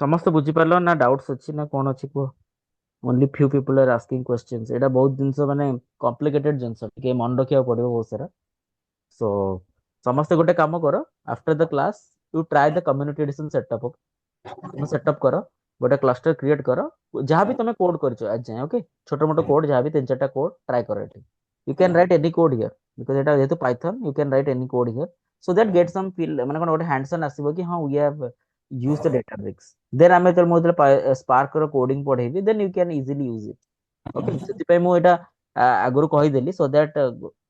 ସମସ୍ତେ ବୁଝିପାରିଲ ନା ଡାଉଟ୍ସ ଅଛି ନା କଣ ଅଛି କୁହ only few people are asking questions ଏଇଟା ବହୁତ ଜିନିଷ ମାନେ କମ୍ପ୍ଲିକେଟେଡ ଜିନିଷ ଟିକେ ମନେ ରଖିବାକୁ ପଡିବ ବହୁତ ସାରା so ସମସ୍ତେ ଗୋଟେ କାମ କର after the class you try the community edition setup ତମେ ସେଟଅପ୍ କର ଗୋଟେ କ୍ଲଷ୍ଟର କ୍ରିଏଟ କର ଯାହା ବି ତମେ କୋଡ କରିଛ ଆଜି ଯାଏଁ ଓକେ ଛୋଟ ମୋଟ କୋଡ ଯାହା ବି 3-4ଟା କୋଡ ଟ୍ରାଏ କର ଏଠି you can write any code here because ଏଟା ଯେହେତୁ Python you can write any code here so that get some feel ମାନେ କଣ ଗୋଟେ ହ୍ୟାଣ୍ଡସନ୍ ଆସିବ କି ହଁ we have used the databricks then ଆମେ ଯେତେବେଳେ ମୁଁ ଯେତେବେଳେ ସ୍ପାର୍କ ର coding ପଢେଇବି then you can easily use it okay ସେଥିପାଇଁ ମୁଁ ଏଇଟା ଆଗରୁ କହିଦେଲି so that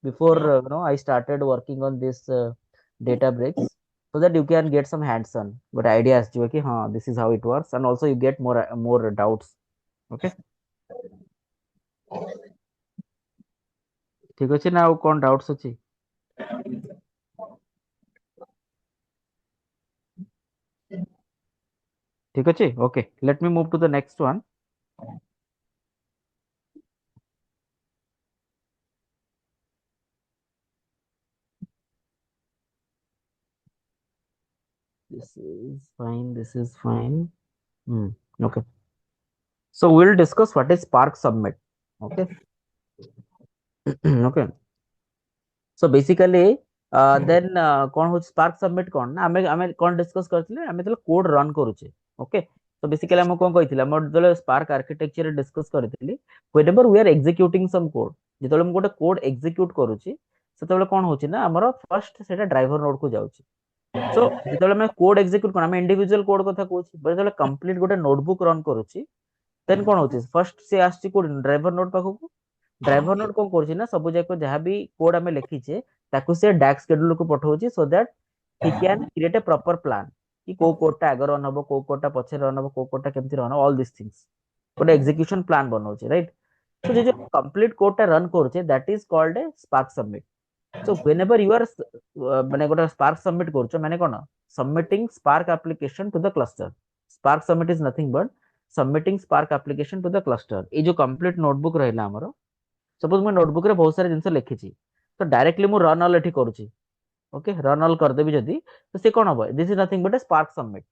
before I started working on this databricks so that you can get some hands on but idea ଆସିଯିବ କି ହଁ this is how it works and also you get more doubts okay ଠିକ ଅଛି ନା ଆଉ କଣ doubts ଅଛି ଠିକ ଅଛି okay let me move to the next one this is fine this is fine okay So we'll discuss what is Spark Submit. Okay. Okay. So basically then कौन हो स्पार्क सबमिट कौन ना हमें हमें कौन डिस्कस करथिले हमें तो कोड रन करूचे ओके तो बेसिकली हम कौन कहिथिले हम जो स्पार्क आर्किटेक्चर डिस्कस करथिली whenever we are executing some code जेतले हम गोटे कोड एग्जीक्यूट करूची सेतले कौन होची ना हमर फर्स्ट सेटा ड्राइवर नोड को जाउची सो जेतले हम कोड एग्जीक्यूट कोन हम इंडिविजुअल कोड कथा कहूची जेतले कंप्लीट गोटे नोटबुक रन करूची देन कौन होची फर्स्ट से आस्ची कोड ड्राइवर नोड पाखु ड्राइवर नोड कौन करूची ना सब जाक जहाँ भी कोड आम लिखीचे ताकू से डाक शेड्यूल को पठाउची so that he can create a proper plan कि को कोडटा आगे रन हबो को कोडटा पछे रन हबो को कोडटा केमती रन ऑल दिस थिंग्स गोटे एग्जीक्यूशन प्लान बनाउची राइट सो जे कंप्लीट कोडटा रन करूचे that is called a Spark submit so whenever you are माने गोटे स्पार्क सबमिट करूछ माने कोन submitting Spark application to the cluster Spark submit is nothing but submitting Spark application to the cluster ये जो complete notebook रहिला हमरो suppose मैं नोटबुक रे बहुत सारे जिनस लिखी तो डायरेक्टली मु रन ऑल एठी करूची ओके रन ऑल कर देबी जदी तो से कोन हबो this is nothing but a Spark submit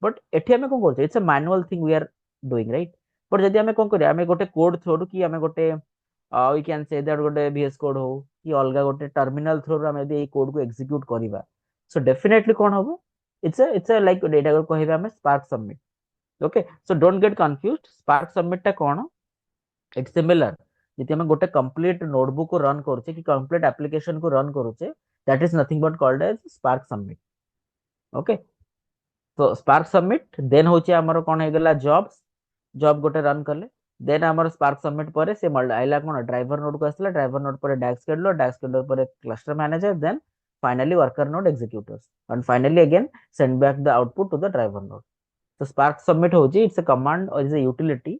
but एठी हमें कोन करछे it's a manual thing we are doing right but जदी हमें कोन करिया हमें गोटे कोड थ्रू कि हमें गोटे वी कैन से दैट गोटे VS कोड हो कि अलगा गोटे टर्मिनल थ्रू हमें यदि कोड को एग्जीक्यूट करिबा सो डेफिनेटली कोन हबो इट्स अ लाइक डेटा को कहबे हमें spark submit okay so don't get confused spark submit टा कोन इट्स सिमिलर जति हम गोटे कंप्लीट नोटबुक को रन करूचे कि कंप्लीट एप्लीकेशन को रन करूचे that is nothing but called as Spark submit okay तो स्पार्क सबमिट देन होचे हमर कोन हे गेला जॉब्स जॉब गोटे रन कले देन हमर स्पार्क सबमिट परे से आइला कोन ड्राइवर नोड को आसला ड्राइवर नोड परे डैश शेड्यूलर परे cluster manager then finally worker node executors and finally again send back the output to the driver node so Spark Submit होची it's a command or is a utility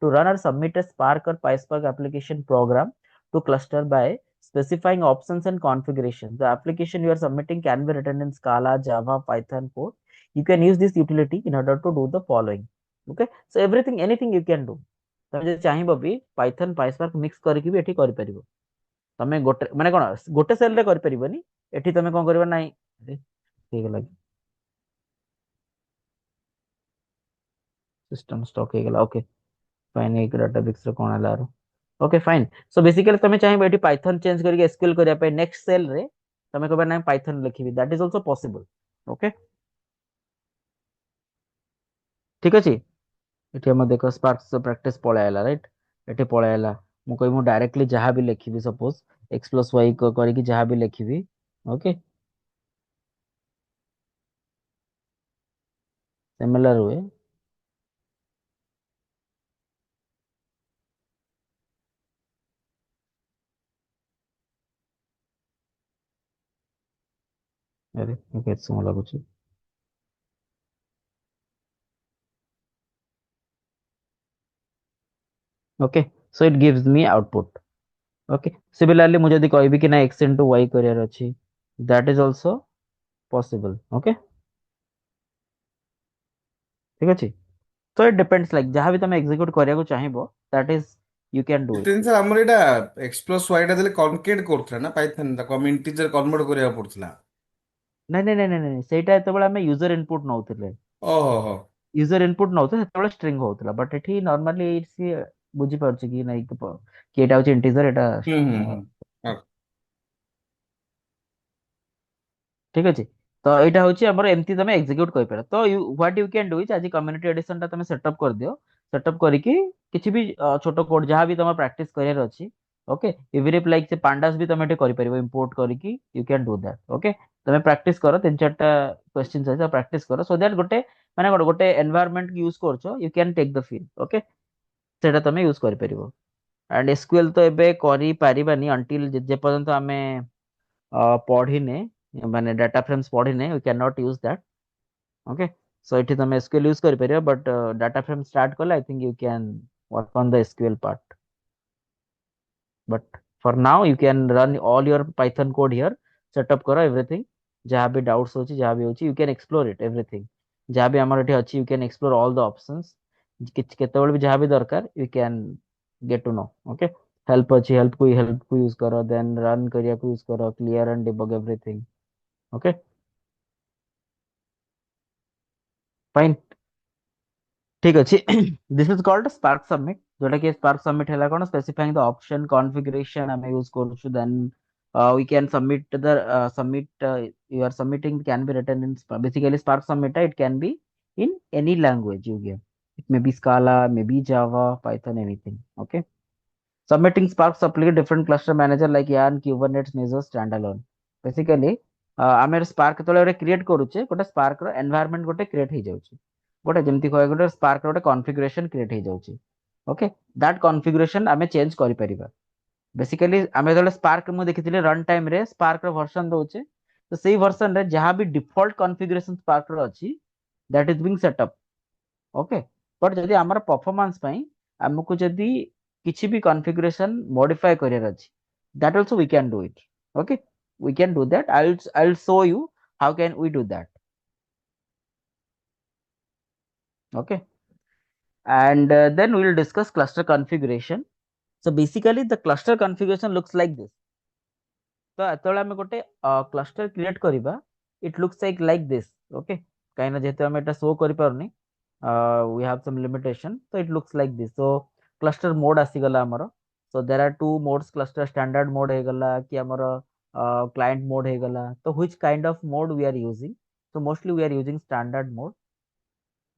to run or submit a Spark or PySpark application program to cluster by specifying options and configuration. The application you are submitting can be written in Scala, Java, Python code. You can use this utility in order to do the following. Okay, so everything anything you can do. ତମେ ଯଦି ଚାହିଁବ ବି Python ପାଇସ୍ପାର୍କ mix କରିକି ବି ଏଠି କରିପାରିବ ତମେ ଗୋଟେ ମାନେ କଣ ଗୋଟେ ସେଲ ରେ କରିପାରିବନି ଏଠି ତମେ କଣ କରିବ ନାଇଁ ହେଇଗଲା सिस्टम स्टॉक ହେଇଗଲା ओके फाइन एक डाटाबेस रे कोन हला ओके फाइन सो बेसिकली तमे चाहिबो एठी पाइथन चेंज करके एसक्यूएल करिया पे नेक्स्ट सेल रे तमे कहबा ना पाइथन लिखिबी that is also possible okay ठीक अछि एठी हम देखो स्पार्क से प्रैक्टिस पळे आला राइट एठी पळे आला मु कहि मु डायरेक्टली जहां भी लिखिबी सपोज x प्लस y को करके जहां भी लिखिबी ओके सिमिलर हुए अरे ओके सम लागुची okay so it gives me output okay similarly मुझे यदि कहबी कि ना x into y करियर अछि that is also possible okay ठीक अछि तो इट डिपेंड्स लाइक जहां भी तुम एग्जीक्यूट करिया को चाहिबो that is you can do it ଜିନିଷ ଆମର ଏଇଟା ଏକ୍ସ ପ୍ଲସ୍ ୱାଇଟା ଦେଲେ କନକେଟ୍ କରୁଥିଲା ନା ପାଇଥନ୍ ତାକୁ ଆମେ ଇଣ୍ଟିଜର କନଭର୍ଟ କରିବାକୁ ପଡୁଥିଲା। ନାଇଁ ନାଇଁ ନାଇଁ ନାଇଁ ନାଇଁ ସେଇଟା ଯେତେବେଳେ ଆମେ ୟୁଜର ଇନପୁଟ ନଉଥିଲେ ଓହୋ ହୋ ୟୁଜର ଇନପୁଟ ନଉଥିଲେ ସେତେବେଳେ ଷ୍ଟ୍ରିଙ୍ଗ ହଉଥିଲା ବଟ୍ ଏଠି ନର୍ମାଲି ସିଏ ବୁଝିପାରୁଛି କି ନାଇଁ କି ଏଇଟା ହଉଛି ଇଣ୍ଟିଜର ଏଟା ହୁଁ ହୁଁ ହୁଁ ହଁ। ଠିକ ଅଛି ତ ଏଇଟା ହଉଛି ଆମର ଏମିତି ତମେ ଏକ୍ଜିକ୍ୟୁଟ କରିପାରିବ ତ what you can do is ଆଜି କମ୍ୟୁନିଟି ଏଡିସନ ଟା ତମେ ସେଟଅପ୍ କରିଦିଅ ସେଟଅପ୍ କରିକି କିଛି ବି ଛୋଟ କୋଡ ଯାହା ବି ତମର ପ୍ରାକ୍ଟିସ କରିବାର ଅଛି ଓକେ ଇଭେନ୍ ଇଫ୍ ଲାଇକ୍ ସେ ପାଣ୍ଡାସ ବି ତମେ ଏଠି କରିପାରିବ ଇମ୍ପୋର୍ଟ କରିକି you can do that okay ତମେ ପ୍ରାକ୍ଟିସ କର ତିନି ଚାରିଟା କ୍ୱେଶ୍ଚିନ୍ ଅଛି ପ୍ରାକ୍ଟିସ କର ସୋ ଦ୍ୟାଟ ଗୋଟେ ମାନେ ଗୋଟେ ଗୋଟେ ଏନଭାୟରନମେଣ୍ଟ ୟୁଜ କରୁଛ you can take the file okay ସେଇଟା ତମେ ୟୁଜ କରିପାରିବ ଆଣ୍ଡ ଏସକ୍ୟୁଏଲ ତ ଏବେ କରିପାରିବାନି ଅନ୍ଟିଲ ଯେ ପର୍ଯ୍ୟନ୍ତ ଆମେ ପଢିନେ ମାନେ ଡାଟା ଫ୍ରେମ୍ସ ପଢିନେ we can not use that okay so एठी तमे एसक्यूएल यूज करि परियो बट डाटा फ्रेम स्टार्ट करले I think you can work on the SQL part but for now you can run all your Python code here setup करो everything जहाँ भी doubts होची जहाँ भी होची you can explore it everything जहाँ भी हमर एठी अछि you can explore all the options केतेबेले भी जहाँ भी दरकार you can get to know okay help को यूज करो देन रन करिया को यूज करो clear and debug everything okay fine ठीक अच्छे this is called Spark submit जोटा कि स्पार्क सबमिट है कौन स्पेसिफाइंग द ऑप्शन कॉन्फ़िगरेशन आम यूज करूँ then we can submit the submit you are submitting can be written in basically Spark submit it can be in any language you give. It may be Scala, maybe Java, Python, anything. Okay. Submitting Spark supplicate different cluster manager like Yarn, Kubernetes, Mesos, standalone. Basically, आम spark जो create करुचे गोटे spark environment गोटे create हो जाउची गोटे जमती कह गोटे स्पार्क गोटे कॉन्फ़िगरेशन क्रिएट हो जाउची ओके दैट कॉन्फ़िगरेशन आमे चेंज करि परिबा बेसिकली आमे जो स्पार्क मु देखिथिले रन टाइम रे स्पार्क रो वर्जन दोचे तो सेही वर्जन रे जहां भी डिफॉल्ट कॉन्फ़िगरेशन स्पार्क रो अछि that is being setup okay but जदि आमर परफॉर्मेंस पई हमको जदि किसी भी कॉन्फ़िगरेशन मॉडिफाई करियर अछि that also we can do it okay we can do that I'll show you how can we do that okay and then we will discuss cluster configuration so basically the cluster configuration looks like this तो एतले आमे गोटे cluster create करिबा it looks like this okay काइना जेते हम एटा show करि पारुनी we have some limitation so it looks like this so cluster mode आसी गला हमरो so there are two modes cluster standard mode हे गला कि हमरो client mode हे गला तो which kind of mode we are using so mostly we are using standard mode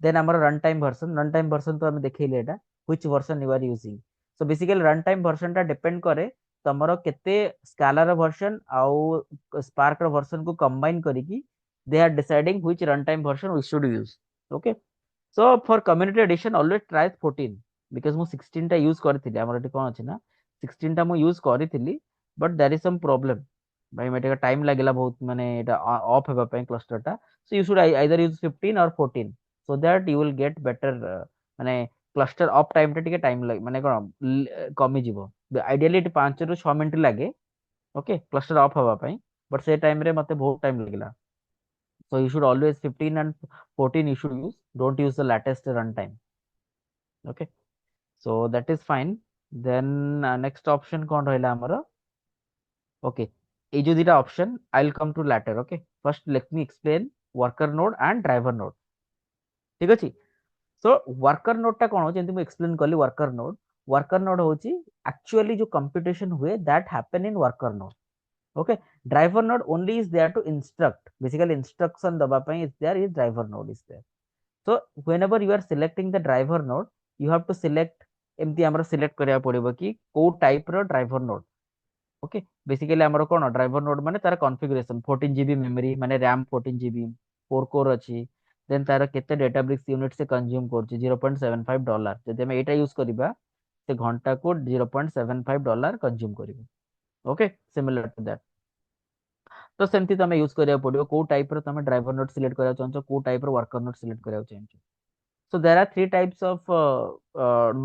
then our runtime version तो हमें देखैले एटा which version you are using so basically runtime version टा depend करे तमरो केते स्काला रो वर्जन आउ spark रो वर्जन को combine करिकी they are deciding which runtime version we should use okay so for community edition always try 14 because ମୁଁ 16 ଟା use करथिली हमर एटी कोन अछि ना 16 टा ମୁଁ use करथिली but there is some problem भाई मेटे टाइम लागिला बहुत माने एटा ऑफ हेबा पय क्लस्टर टा so you should either use 15 or 14 so that you will get better माने क्लस्टर ऑफ टाइम टा टिके टाइम लाग माने कोन कमी जिवो आइडियली 5 रु 6 मिनिट लागे ओके क्लस्टर ऑफ हेबा पय बट से टाइम रे मते बहुत टाइम लागिला so you should always 15 and 14 you should use don't use the latest runtime okay so that is fine then next option कौन रहिला हमर okay এই যে দুইটা option I'll come to later okay first let me explain worker node and driver node ঠিক আছে so worker node টা কোন যেମିତି ମୁଁ explain କଲି worker node ହଉଛି actually जो computation हुए that happen in worker node okay driver node only is there to instruct basically instruction दबा ପାଇଁ is there is driver node is there so whenever you are selecting the driver node you have to select एमती हमर select करिया पड़िबो कि को type रो driver node okay basically हमर कोन driver node माने तार कॉन्फ़िगरेशन 14 जीबी मेमोरी माने रैम 14 जीबी 4 कोर अछि देन तार केते डेटाब्रिक्स यूनिट से कंज्यूम करछि $0.75 जदि हम एटा यूज करिबा से घंटा को $0.75 कंज्यूम करिबो ओके सिमिलर टू दैट तो सेमती तमे यूज करिया पड़िबो को टाइप रो तमे ड्राइवर नोड सिलेक्ट करिया चाहछो को टाइप रो वर्कर नोड सिलेक्ट करिया चाहछो so there are three types of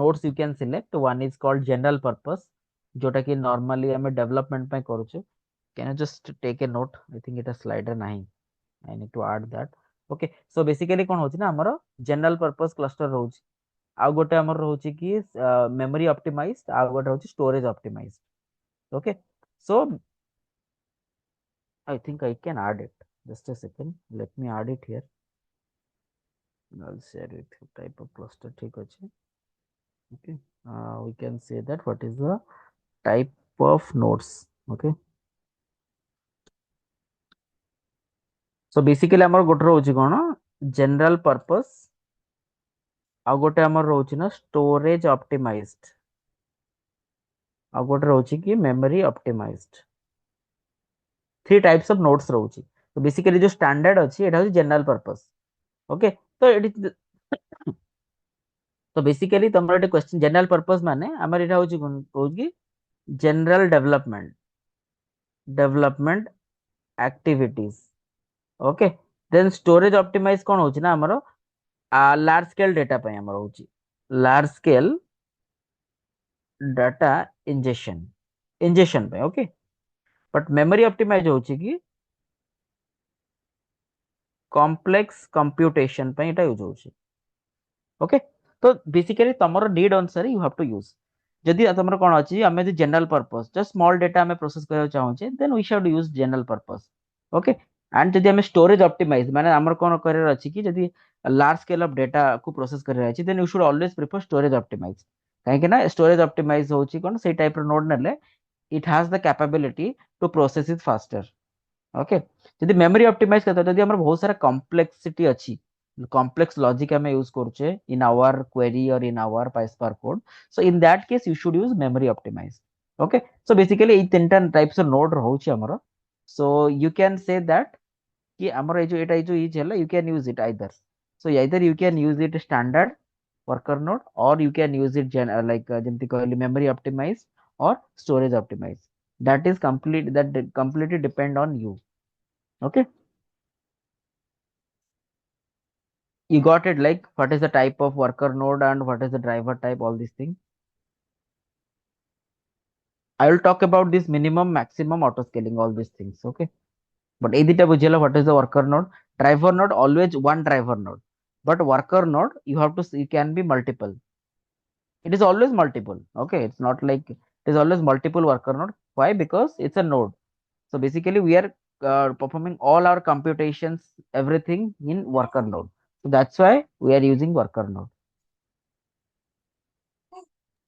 nodes you can select one is called general purpose जोटा कि normally हमें development ପାଇଁ କରୁଛୁ can you just take a note I think এটা slider ନାହିଁ I need to add that okay so basically କଣ ହଉଛି ନା ଆମର general purpose cluster ରହୁଛି ଆଉ ଗୋଟେ ଆମର ରହୁଛି କି memory optimized ଆଉ ଗୋଟେ ହଉଛି storage optimized okay so I think I can add it just a second let me add it here I'll share it type of cluster ठीक ଅଛି okay we can say that what is the type of nodes okay so basically ଆମର ଗୋଟେ ରହୁଛି କଣ general purpose ଆଉ ଗୋଟେ ଆମର ରହୁଛି ନା storage optimized ଆଉ ଗୋଟେ ରହୁଛି କି memory optimized three types of nodes ରହୁଛି so basically जो standard ଅଛି ଏଟା ହଉଛି general purpose okay ତ ଏଠି तो बेसिकली तमर एटे क्वेश्चन जनरल पर्पस माने हमर एटा होची कहू कि general development activities okay then storage optimize कोन होची ना हमर लार्ज स्केल डेटा पय हमर होची लार्ज स्केल डाटा इंजेक्शन पे ओके बट मेमोरी ऑप्टिमाइज होची कि कॉम्प्लेक्स कंप्यूटेशन पे एटा यूज होची ओके तो बेसिकली तमर नीड अनुसार यू हैव टू यूज जदि तमर कोन अछि हमें general purpose just small data हमें प्रोसेस करबा चाहू छे then we should use general purpose okay and जदि हमें स्टोरेज ऑप्टिमाइज माने हमर कोन करार अछि कि जदि लार्ज स्केल ऑफ डेटा को प्रोसेस करार अछि then you should always prefer storage optimise काहे कि ना स्टोरेज ऑप्टिमाइज होची कोन से टाइप रो नोड नेले it has the capability to process it faster okay जदि मेमोरी ऑप्टिमाइज करता जदि हमर बहुत सारा कॉम्प्लेक्सिटी अछि complex logic हमें यूज करछे in our query or in our PySpark code so in that case you should use memory optimize okay so basically এই তিনটা টাইপস অফ নোড রହୁଛି ଆମର so you can say that कि ଆମର ଏଇ ଯୋଉ ଏଟା ଏଇ ଯୋଉ ଇଜ ହେଲା you can use it either so either you can use it standard worker node or you can use it like ଯେମିତି କହିଲି memory optimize or storage optimize that is complete that completely depend on you okay you got it like what is the type of worker node and what is the driver type all these things I will talk about this minimum maximum auto scaling all these things okay but edita bujhela what is the worker node driver node always one driver node but worker node you have to you can be multiple it is always multiple okay it's not like it is always multiple worker node why because it's a node so basically we are performing all our computations everything in worker node so that's why we are using worker node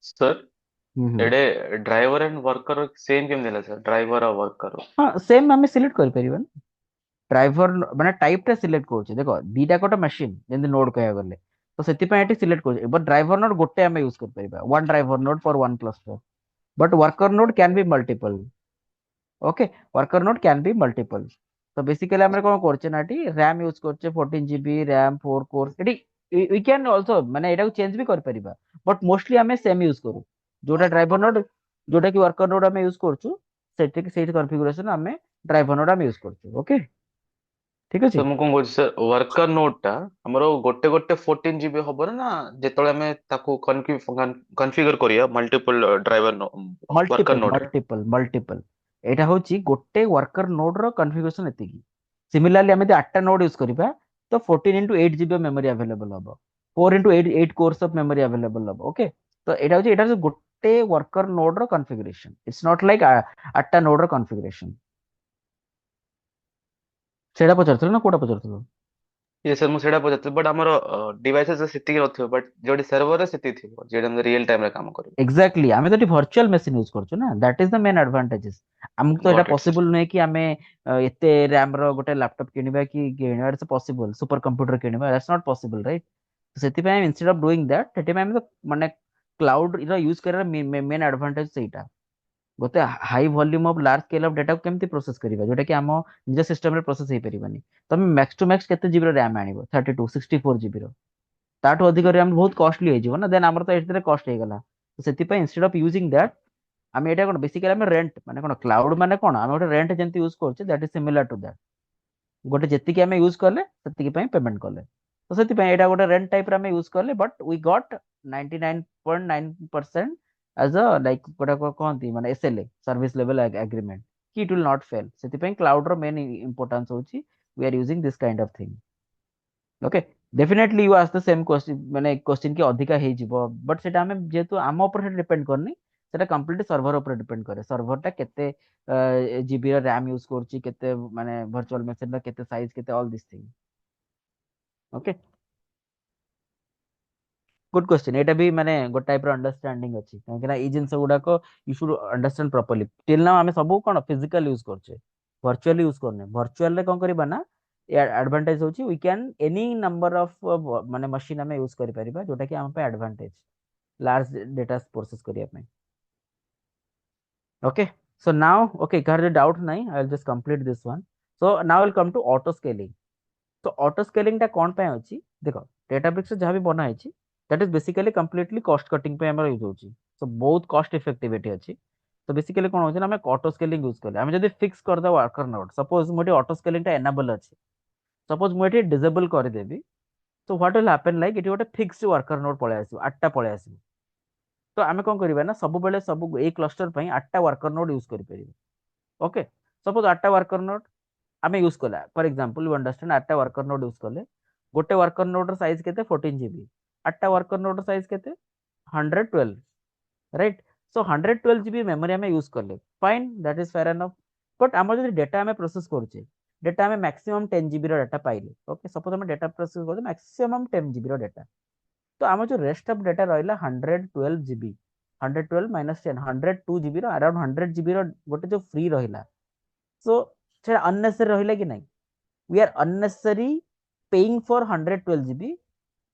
sir hmm एडे driver and worker same केम देला sir driver और worker हाँ same आम select कर driver माने type टा select करूचे देखो दीटा कोटा मशीन जेंति नोड कहया गले तो सेति पे एटी सिलेक्ट करूचे बट ड्राइवर नोड गोटे हमें यूज कर परिबा one driver node for one cluster but worker node can be multiple okay worker node can be multiple तो बेसिकली हमरे कोन करचे नाटी रैम यूज करचे 14 जीबी रैम 4 कोर एटी वी कैन आल्सो माने एटा को चेंज भी कर परिबा बट मोस्टली हमें सेम यूज करू जोटा ड्राइवर नोड जोटा कि वर्कर नोड हमें यूज करछु सेठी कॉन्फ़िगरेशन हमें ड्राइवर नोड हमें यूज करछु ओके ठीक सर अछि ମୁଁ କଣ କହୁଛି ସर ୱାର୍କର ନୋଟ ଟା ଆମର ଗୋଟେ ଗୋଟେ 14 ଜିବି ହବ ନା ଯେତେବେଳେ ଆମେ ତାକୁ କନଫିଗର କରିବା ମଲ୍ଟିପଲ ଡ୍ରାଇଭର ୱାର୍କର मल्टीपल ନୋଟରେ मल्टीपल मल्टीपल एटा होची गोटे वर्कर नोड रो कॉन्फ़िगरेशन एतिकी सिमिलरली हम यदि 8टा नोड यूज करिबा तो 14 into 8 जीबी मेमोरी अवेलेबल हबो 4 into 8 cores of memory available हबो ओके तो एटा होची गोटे वर्कर नोड रो कॉन्फ़िगरेशन इट्स नॉट लाइक 8टा नोड रो कॉन्फ़िगरेशन सेटा पचरथलो ना कोटा पचरथलो ये सर ମୁଁ ସେଇଟା ପଚାରୁଥିଲି ବଟ୍ ଆମର ଡିଭାଇସେସ୍ ସେତିକି ନଥିବ ବଟ୍ ଯୋଉଠି ସର୍ଭରରେ ସେତିକି ଥିବ ଯୋଉଠି ଆମେ ରିଏଲ ଟାଇମରେ କାମ କରିବୁ एग्जैक्टली आमे तो वर्चुअल मशीन यूज करछु ना that is the main advantages हमको तो एटा गॉट इट सर पॉसिबल नहीं कि आमे एते रैम रो गोटे लैपटॉप किनिबा कि किनिबा इट्स पॉसिबल सुपर कंप्यूटर किनिबा दैट्स नॉट पॉसिबल राइट सेति पे इंस्टेड ऑफ डूइंग दैट सेति पे हम तो माने क्लाउड रो यूज करे मेन एडवांटेज सेटा गोटे high volume of large scale of data को केमती प्रोसेस करिबा जोटा कि हम निज सिस्टम रे प्रोसेस हे परिबानी तमे मैक्स टू मैक्स केते जीबी रो रैम आनिबो 32 64 जीबी रो ताठू अधिक रैम बहुत कॉस्टली हे जीवो ना देन हमर तो एतरे कॉस्ट हे गला तो सेति पे इंस्टेड ऑफ यूजिंग दैट आमे एटा कोन बेसिकली आमे रेंट माने कोन क्लाउड माने कोन आमे गोटे रेंट जेंति यूज करछे that is similar to that गोटे जेतिकी आमे यूज करले सेतिकी पई पेमेंट करले तो सेति पई एटा गोटे रेंट टाइप रे आमे यूज करले but we got 99.9% as a like गोटा को कहंती माने एसएलए सर्विस लेवल एग्रीमेंट कि इट विल नॉट फेल सेति पई क्लाउड रो मेन इंपोर्टेंस होची we are using this kind of thing okay definitely you ask the same question माने क्वेश्चन की अधिका हे जिवो बट सेटा हमें जेतु आम ऊपर डिपेंड करनी सेटा कंप्लीटली सर्वर ऊपर डिपेंड करे सर्वर टा केते जीबी रैम यूज करची केते माने वर्चुअल मशीन रा केते साइज केते all this thing okay good question एटा भी माने गोट टाइप रो अंडरस्टैंडिंग अछि काहे ना ई जिंस गुडा को you should understand properly till now हमें सब कोन फिजिकल यूज करछे वर्चुअली यूज करने वर्चुअल रे कोन करबा ना एडवांटेज होची we can any number of माने मशीन हमें यूज करि परिबा जोटा कि हम पे एडवांटेज लार्ज डेटा प्रोसेस करिया पे okay so now okay कार डाउट नहीं I will just complete this one so now will come to auto scaling तो ऑटो स्केलिंग टा कोन पे अछि देखो डेटाब्रिक्स जहां भी बना है that is basically completely cost cutting पे हमर यूज होची सो बहुत कॉस्ट इफेक्टिविटी अछि तो बेसिकली कोन होची ना हम ऑटो स्केलिंग यूज करले हम जदी फिक्स कर द वर्कर नोड सपोज मोटी ऑटो स्केलिंग टा एनेबल अछि सपोज मोटी डिसेबल कर देबी तो what will happen like it गोटे फिक्स्ड वर्कर नोड पळे आसी 8टा पळे आसी तो आमे कोन करबा ना सब बेले सब ए क्लस्टर पई 8टा वर्कर नोड यूज करि परिबे ओके सपोज 8टा वर्कर नोड आमे यूज कला फॉर एग्जांपल यू अंडरस्टैंड 8टा वर्कर नोड यूज कले गोटे वर्कर नोड रो साइज केते 14 जीबी 8टा वर्कर नोड रो साइज केते 112 राइट सो 112 जीबी मेमोरी आमे यूज करले fine that is fair enough but हमर जदी डेटा आमे प्रोसेस करछे डेटा आम मैक्सिमम 10 जीबी डाटा पाइले ओके सपोज आम डेटा प्रोसेस कर मैक्सिमम 10 जीबी डेटा तो आम जो रेस्ट ऑफ डेटा रहा 112 GB 112 minus 10 102 GB around 100 GB गोटे जो फ्री रहा सो से अननेसेसरी रहा कि नहीं we are unnecessary paying for 112 GB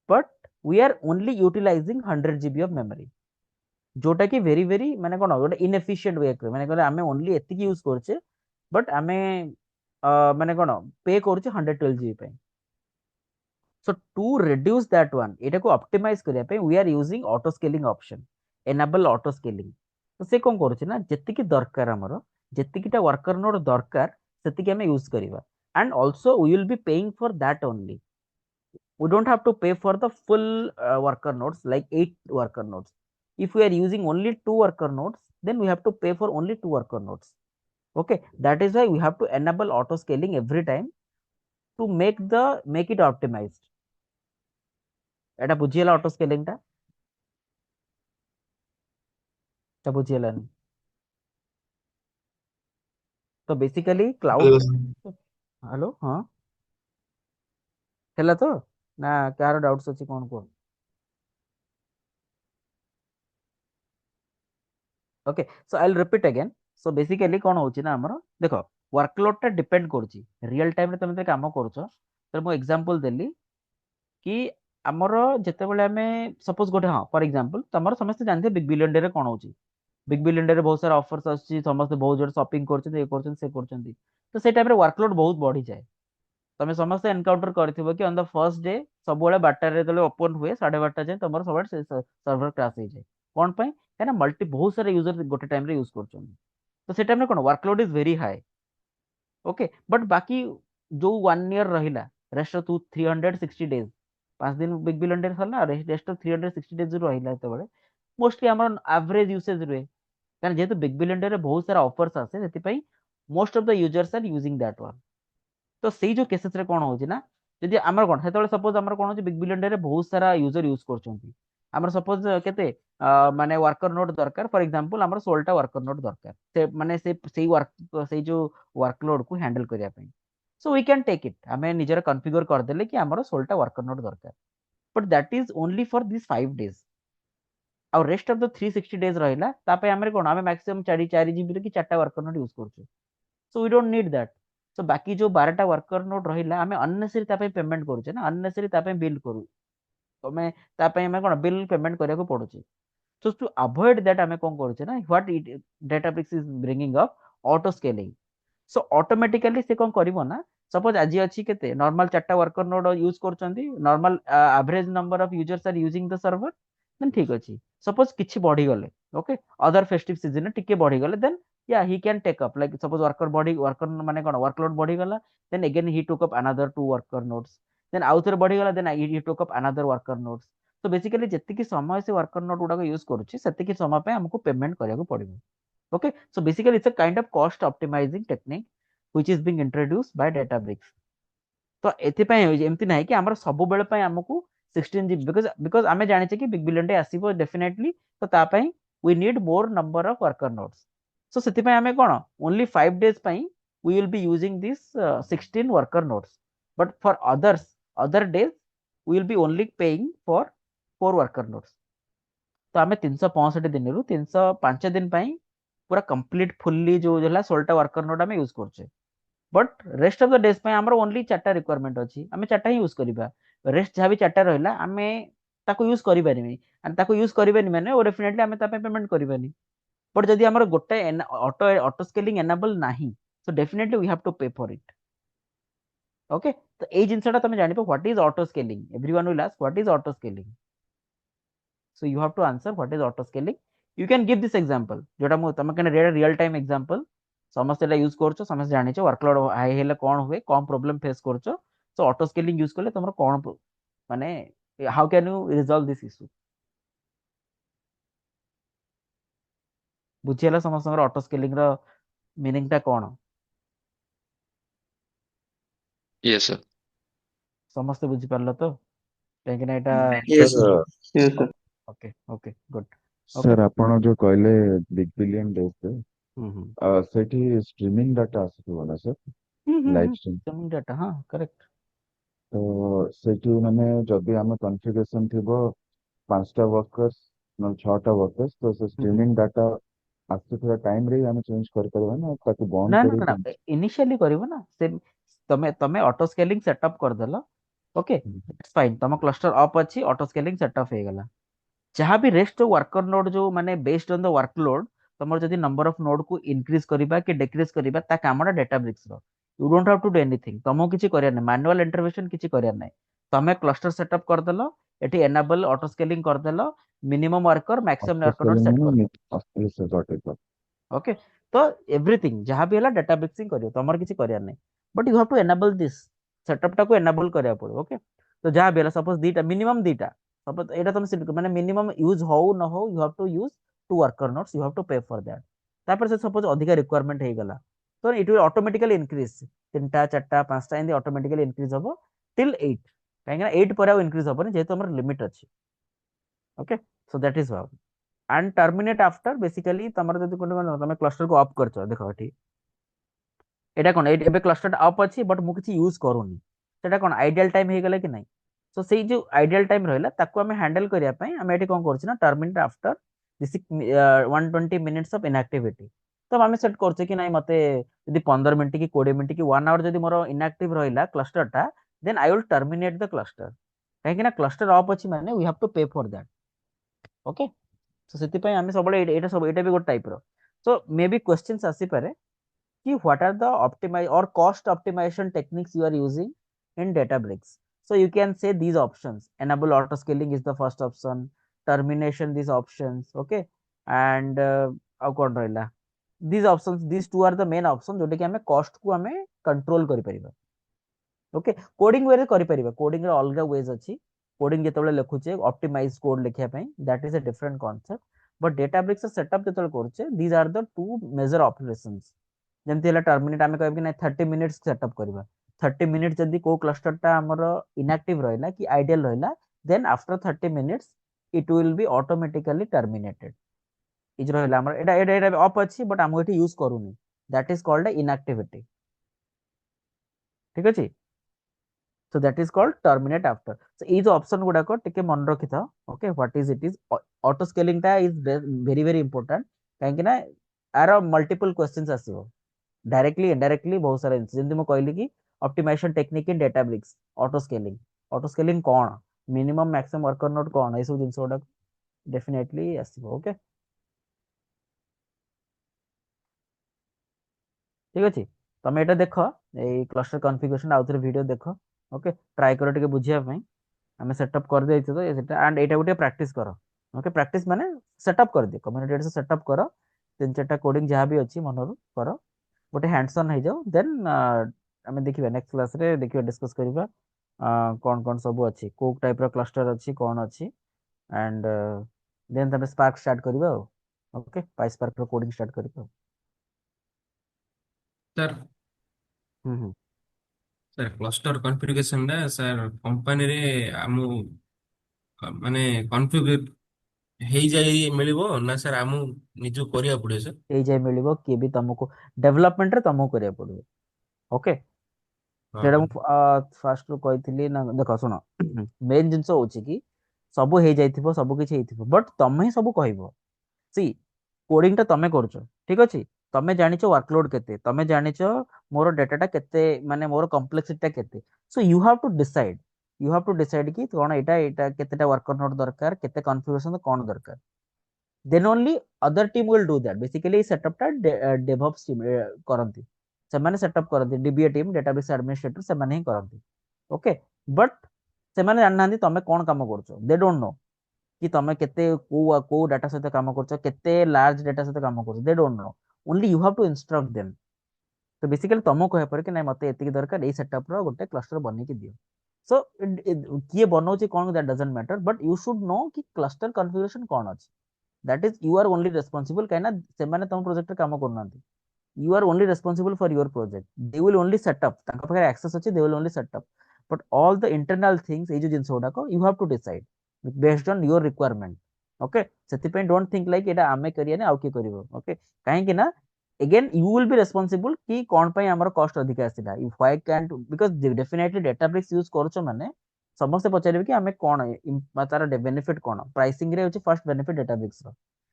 but we are only utilising 100 GB of memory जोटा कि वेरी वेरी माने कोन गोटे इनएफिशिएंट वे माने कहले आमे ओनली एतिकी यूज करछे बट आमे माने कोन पे करछे 112 GB pay so to reduce that one एटा को ऑप्टिमाइज करिया पे we are using auto scaling option enable auto scaling तो से कोन करछे ना जेतिकी दरकार हमरो जेतिकीटा वर्कर नोड दरकार सेतिकी आमे यूज करिवा and also we will be paying for that only we don't have to pay for the full worker nodes like 8 worker nodes if we are using only 2 worker nodes then we have to pay for only 2 worker nodes okay that is why we have to enable auto scaling every time to make it optimized এটা বুঝিয়েলা auto স্কেলিংটা এটা বুঝিয়েলানি তো basically cloud hello हाँ ହେଲା ତ ନା କାହାର doubts ଅଛି କଣ କୁହ okay so I will repeat again so basically कौन होची ना हमर देखो वर्कलोड टा डिपेंड करूची रियल टाइम रे तमे काम करूछो तो मो एग्जांपल देली कि हमर जेतेबेले हमें सपोज गोटे हाँ फॉर एग्जांपल तमर समस्त जानते बिग बिलियन डे रे कौन होची बिग बिलियन डे रे बहुत सारा ऑफर्स आछी समस्त बहुत जोर शॉपिंग करछन ए करछन से करछन तो से टाइम रे वर्कलोड बहुत बढ़ी जाए तमे समस्त एनकाउंटर करथिबो कि ऑन द फर्स्ट डे सब बेले 12 रे तले ओपन हुए 12:30 जाए तमर सब सर्वर क्रैश हो जाए कौन पाई है ना मल्टी बहुत सारे यूजर गोटे टाइम रे यूज करछन तो से टाइम रे कोन workload is very high okay but बाकी जो 1 ईयर रहिला रेस्ट ऑफ 360 डेज 5 दिन बिग बिलियन डे सरला रेस्ट ऑफ 360 डेज रहिला तबले मोस्टली हमर एवरेज यूसेज रुए कारण जेहेतु बिग बिलियन डे रे बहुत सारा ऑफर्स आसे सेति पई most of the users are using that one तो सेई जो केसेस रे कोन होची ना जदि हमर कोन सेतबेले सपोज हमर कोन होची बिग बिलियन डे रे बहुत सारा यूजर यूज करछंती हमर सपोज केते माने वर्कर नोड दरकार फॉर एग्जांपल हमर 16 टा वर्कर नोड दरकार से माने से सेई वर्क सेई जो वर्कलोड को हैंडल करिया पई so we can take it हमें निजर कॉन्फ़िगर कर देले कि हमर 16 टा वर्कर नोड दरकार but that is only for this 5 days और रेस्ट ऑफ द 360 डेज रहिला तापे हमरे कोन हमें मैक्सिमम 4 4 जीबी की 4टा वर्कर नोड यूज करछु so we don't need that so बाकी जो 12टा वर्कर नोड रहिला हमें अननेसेसरी तापे पेमेंट करूचे ना अननेसेसरी तापे बिल करू तो मैं तापे हमें कोन बिल पेमेंट करिया को पड़ुची सो टू अवॉइड दैट हमें कोन करूचे ना what it Databricks is bringing up auto scaling so automatically से कोन करिवो ना सपोज आज अछि केते नॉर्मल 4टा वर्कर नोड यूज करचंती normal average number of users are using the server then ठीक अछि सपोज किछि बढ़ी गले ओके अदर फेस्टिव सीजन टिके बढ़ी गले देन या he can take up like suppose worker माने कोन वर्कलोड बढ़ी गला then again he took up another 2 worker nodes then आउथर बढ़ी गला then he took up another worker nodes तो बेसिकली जत्ति समय से वर्कर नोड गुडा यूज करूची सेति समय पे हमको पेमेंट करिया को पड़िबो okay so basically it's a kind of cost optimizing technique which is being introduced by databricks तो एथिपाई एमती नाही कि हमर सब बेले पय हमकु 16 जीबी बिकॉज़ आमे जानि छै कि बिग बिलियन डे आसीबो डेफिनेटली तो ता पय we need more number of worker nodes so सेति पय आमे कोन ओनली 5 डेज पय we will be using this 16 worker nodes but for other days we will be only paying for 4 worker nodes तो आमे 365 दिन रु 305 दिन पय पूरा कंप्लीट फुल्ली जो होला 16टा वर्कर नोड आमे यूज करछे but rest of the days पे हमर ओनली 4टा रिक्वायरमेंट अछि हमें 4टा ही यूज करिबा रेस्ट जहा भी 4टा रहला हमें ताको यूज करि बानी एंड ताको यूज करिबानी माने ओ डेफिनेटली हमें ता पे पेमेंट करिबानी बट जदी हमर गोटे ऑटो ऑटो स्केलिंग एनेबल नाही so definitely we have to pay for it okay तो ए जिंसटा तमे जानिबो what is auto scaling everyone will ask what is auto scaling so you have to answer what is auto scaling you can give this example जोटा मु तमे कने real time example समस्त एला यूज करछो समस्त जानि छ वर्कलोड हाई हेले कोन हुए कम प्रॉब्लम फेस करछो सो ऑटो स्केलिंग यूज करले तमरो कोन माने how can you resolve this issue बुझियला समस्त ऑटो स्केलिंग रो मीनिंग ता कोन Yes, sir. समस्त बुझि परलो तो लेकिन एटा Yes, sir sir. Yes, sir. Okay okay good okay sir आपण जो कहले बिग बिलियन डेज हम्म सेठी स्ट्रीमिंग डाटा आସୁଥିବ ना sir live stream. Streaming data, ହଁ କରେକ୍ଟ। ତ ସେଠି ମାନେ ଯଦି ଆମ କନଫିଗରେସନ ଥିବ 5ଟା ୱାର୍କର୍ସ ନହେଲେ 6ଟା ୱାର୍କର୍ସ, ତ ସେ ଷ୍ଟ୍ରିମିଂ ଡାଟା ଆସୁଥିବା ଟାଇମରେ ଆମେ ଚେଞ୍ଜ କରିପାରିବା ନା ତାକୁ ବନ୍ଦ ନା ନା କରିକି। ନା, ଇନିशियली କରିବ ନା ସେ। ତମେ ତମେ ଅଟୋ ସ୍କେଲିଂ ସେଟଅପ୍ କରିଦେଲ, ଓକେ, ଇଟ୍ସ ଫାଇନ୍, ତମ କ୍ଲଷ୍ଟର ଅପ୍ ଅଛି, ଅଟୋ ସ୍କେଲିଂ ସେଟଅପ୍ ହେଇଗଲା। ଯାହା ବି ରେଷ୍ଟ ଯୋଉ ୱାର୍କର ନୋଡ ଯୋଉ ମାନେ ବେସ୍ଡ ଅନ୍ ଦ ୱାର୍କଲୋଡ, ତମର ଯଦି ନମ୍ବର ଅଫ ନୋଡ କୁ ଇନକ୍ରିଜ କରିବା କି ଡିକ୍ରିଜ କରିବା, ତା କାମଟା ଡାଟାବ୍ରିକ୍ସ ର। You don't have to do anything, ତମକୁ କିଛି କରିବାର ନାହିଁ, ମାନୁଆଲ ଇଣ୍ଟରଭେନସନ କିଛି କରିବାର ନାହିଁ। ତମେ କ୍ଲଷ୍ଟର ସେଟଅପ୍ କରିଦେଲ, ଏଠି ଏନାବଲ ଅଟୋ ସ୍କେଲିଂ କରିଦେଲ, minimum worker maximum auto worker note scaling set ମାନେ କରିଦେଲ। ଗଟ୍ ଇଟ୍। ଓକେ, ତ ଏଭ୍ରିଥିଙ୍ଗ ଯାହା ବି ହେଲା ଡାଟାବ୍ରିକ୍ସ ହିଁ କରିବ, ତମର କିଛି କରିବାର ନାହିଁ। But you have to enable this, setup ଟାକୁ ଏନାବଲ କରିବାକୁ ପଡିବ। ଓକେ, ତ ଯାହା ବି ହେଲା, ସପୋଜ ଦିଟା, ମିନିମମ ଦିଟା, ସପୋଜ ଏଇଟା ତମେ ମାନେ ମିନିମମ ୟୁଜ ହଉ ନ ହଉ, you have to use to worker nodes, you have to pay for that. ତାପରେ ସେ ସପୋଜ ଅଧିକା ରିକ୍ୱାରମେଣ୍ଟ ହେଇଗଲା, ତ ଇଟ୍ ୱିଲ୍ ଅଟୋମେଟିକାଲି ଇନକ୍ରିଜ, 3ଟା 4ଟା 5ଟା ଏମିତି ଅଟୋମେଟିକାଲି ଇନକ୍ରିଜ ହବ ଟିଲ୍ 8, କାହିଁକିନା 8 ପରେ ଆଉ ଇନକ୍ରିଜ ହବନି, ଯେହେତୁ ଆମର ଲିମିଟ ଅଛି। Okay, so that is how. and terminate after, basically ତମର ଯଦି ତମେ କ୍ଲଷ୍ଟର କୁ ଅଫ୍ କରିଛ, ଦେଖ ଏଠି ଏଇଟା କଣ, ଏବେ କ୍ଲଷ୍ଟର ଅଫ୍ ଅଛି ବଟ୍ ମୁଁ କିଛି ୟୁଜ କରୁନି, ସେଟା କଣ ଆଇଡିଆଲ ଟାଇମ ହେଇଗଲା କି ନାହିଁ। ସो ସେଇ ଯୋଉ ଆଇଡିଆଲ ଟାଇମ ରହିଲା, ତାକୁ ଆମେ ହ୍ୟାଣ୍ଡେଲ କରିବା ପାଇଁ ଆମେ ଏଠି କଣ କରୁଛୁ ନା, ଟର୍ମିନେଟ ଆଫ୍ଟର 120 minutes ଅଫ ଇନଆକ୍ଟିଭିଟି। ତ ଆମେ ସେଟ୍ କରୁଛେ କି ନାଇଁ, ମତେ ଯଦି 15 ମିନିଟ୍ କି 20 ମିନିଟ୍ କି 1 ଆୱାର ଯଦି ମୋର ଇନଆକ୍ଟିଭ ରହିଲା କ୍ଲଷ୍ଟରଟା, then I will terminate the cluster, କାହିଁକି ନା କ୍ଲଷ୍ଟର ଅଫ୍ ଅଛି ମାନେ we have to pay for that. Okay, तो ସେଥିପାଇଁ ଆମେ ସବୁବେଳେ ଏଇଟା ସବୁ, ଏଇଟା ବି ଗୋଟେ ଟାଇପର। ସୋ ମେ ବି କ୍ୱେଶ୍ଚିନ୍ସ ଆସିପାରେ कि what are the optimize or cost optimization techniques you are using in databricks. So you can say these options: enable auto scaling is the first option, termination these options, okay, and ଆଉ କଣ ରହିଲା, these options, these two are the main options जोटा कि हमें cost को हमें control करि परिबा। Okay, coding वे रे करि परिबा, कोडिंग रे अलगा वेज अछि। कोडिंग जेतेबेले लिखुचे ऑप्टिमाइज कोड लिखिया पई, that is a different concept. But Databricks setup जेतेबेले करूचे, these are the two major operations. ଯେମିତି ହେଲା ଟର୍ମିନେଟ, ଆମେ କହିବା କି ନାଇଁ 30 ମିନିଟ୍ସ ସେଟअप କରିବା। 30 ମିନିଟ୍ ଯଦି କୋଉ କ୍ଲଷ୍ଟରଟା ଆମର ଇନଆକ୍ଟିଭ ରହିଲା କି ଆଇଡିଆଲ ରହିଲା, then after 30 minutes it will be automatically terminated. ଇଜ ରହିଲା ଆମର ଏଟା ଏଟା ଏଟା ଅଫ୍ ଅଛି ବଟ୍ ଆମକୁ ଏଠି ୟୁଜ କରୁନି, दैट इज कॉल्ड इनएक्टिविटी। ठीक अछि, so that is called terminate after. So ଏଇ ଯୋଉ ଅପସନ ଗୁଡାକ ଟିକେ ମନେ ରଖିଥାଅ। Okay, what is it is, auto scaling ଟା ଇଜ ଭେରି ଭେରି ଇମ୍ପୋର୍ଟାଣ୍ଟ, କାହିଁକି ନା ଆର ମଲ୍ଟିପଲ କ୍ୱେଶ୍ଚିନ୍ସ ଆସିବ, डायरेक्टली इनडायरेक्टली बहुत सारा जेमती मैं कहली कि optimisation technique in Databricks, auto scaling, auto scaling कौन, मिनिमम मैक्सिमम वर्कर नोट कौन, ये सब जिंस गुडा डेफिनेटली आसीबो। ओके, ठीक अछि, तमे एटा देखो, ए क्लस्टर कॉन्फ़िगरेशन आउथरे वीडियो देखो। ओके, ट्राई करो टिके बुझिया पई, हमें सेटअप कर देइछो तो एटा, एंड एटा गोटे प्रैक्टिस करो। ओके, प्रैक्टिस माने सेटअप कर दियो, कम्युनिटी से सेटअप करो, 3-4टा कोडिंग जहां भी अछि मनरु करो, गोटे हैंड्स ऑन हो जाओ, देन आमे देखिबा नेक्स्ट क्लास रे, देखिबा डिस्कस करिबा कोन कोन सब अछि, को टाइप रो क्लस्टर अछि, कोन अछि, एंड देन तमे स्पार्क स्टार्ट करिबा। ओके, पाई स्पार्क रो कोडिंग स्टार्ट करिबा। सर हम्म। सर क्लस्टर कॉन्फ़िगरेशन ଟା सर कंपनी रे ଆମୁ ମାନେ କନଫିଗର ହେଇଯାଇ ମିଳିବ ନା ସାର୍ ଆମକୁ ନିଜକୁ କରିବାକୁ ପଡିବ ସାର୍? ଏଇ ଯାଏ ମିଳିବ, କିଏ ବି ତମକୁ ଡେଭଲପमेंट ରେ ତମକୁ କରିବାକୁ ପଡିବ। ओके, ହଁ ସେଇଟା ମୁଁ ଫାଷ୍ଟ ରୁ କହିଥିଲି ନା, ଦେଖ ଶୁଣ, ମେନ୍ ଜିନିଷ ହଉଛି କି ସବୁ ହେଇଯାଇଥିବ, ସବୁ କିଛି ହେଇଥିବ, ବଟ୍ ତମେ ହିଁ ସବୁ କହିବ। ସି କୋडिंग ଟା ତମେ କରୁଛ, ଠିକ ଅଛି, ତମେ ଜାଣିଛ ୱାର୍କଲୋଡ କେତେ, ତମେ ଜାଣିଛ ମୋର ଡାଟାଟା କେତେ, ମାନେ ମୋର କମ୍ପ୍ଲେକ୍ସିଟି ଟା କେତେ। So you have to decide, you have to decide କି କଣ ଏଇଟା ଏଇଟା କେତେଟା ୱାର୍କର ନୋଟ ଦରକାର, କେତେ କନଫିଗରେସନ କଣ ଦରକାର, then only other team will do that. Basically setup ଟା DevOps team କରନ୍ତି, ସେମାନେ ସେଟअप କରନ୍ତି, DBA team, database administrator ସେମାନେ ହିଁ କରନ୍ତି। ଓକେ, ବଟ୍ ସେମାନେ ଜାଣିନାହାନ୍ତି ତମେ କଣ କାମ କରୁଛ, ଦେ ଡୋଣ୍ଟ नो कि ତମେ କେତେ କୋଉ କୋଉ ଡାଟା ସହିତ କାମ କରୁଛ, କେତେ ଲାର୍ଜ ଡାଟା ସହିତ କାମ କରୁଛ, they don't know, only you have to instruct them. ତ ବେସିକାଲି ତମକୁ କହିବା ପରେ କି ନାଇଁ ମତେ ଏତିକି ଦରକାର, ଏଇ ସେଟअପ ର ଗୋଟେ କ୍ଲଷ୍ଟର ବନେଇକି ଦିଅ। सो किए बनाऊँ कौन, that doesn't matter, but you should know कि क्लस्टर कॉन्फ़िगरेशन कौन अच्छी, that is you are only responsible, कहीं ना सेमाने तुम प्रोजेक्ट रे काम करनांती, you are only responsible for your project, they will only set up, तांका पाखरे access अछि, they will only set up, but all the internal things एई जो जिंस गुडाको you have to decide based on your requirement। Okay, सेति पे don't think like एटा आमे करिया ने आउ के करिवो। ओके, काहे कि ना again you will be responsible कि कौन ପାଇଁ ଆମର cost ଅଧିକା ଆସିଲା why can't because definitely databricks use କରୁଛ ମାନେ ସମସ୍ତେ ପଚାରିବେ କି ଆମେ କଣ ତାର ବେନିଫିଟ କଣ ପ୍ରାଇସିଂ ରେ ହେଉଛି ଫାର୍ଷ୍ଟ ବେନିଫିଟ databricks ର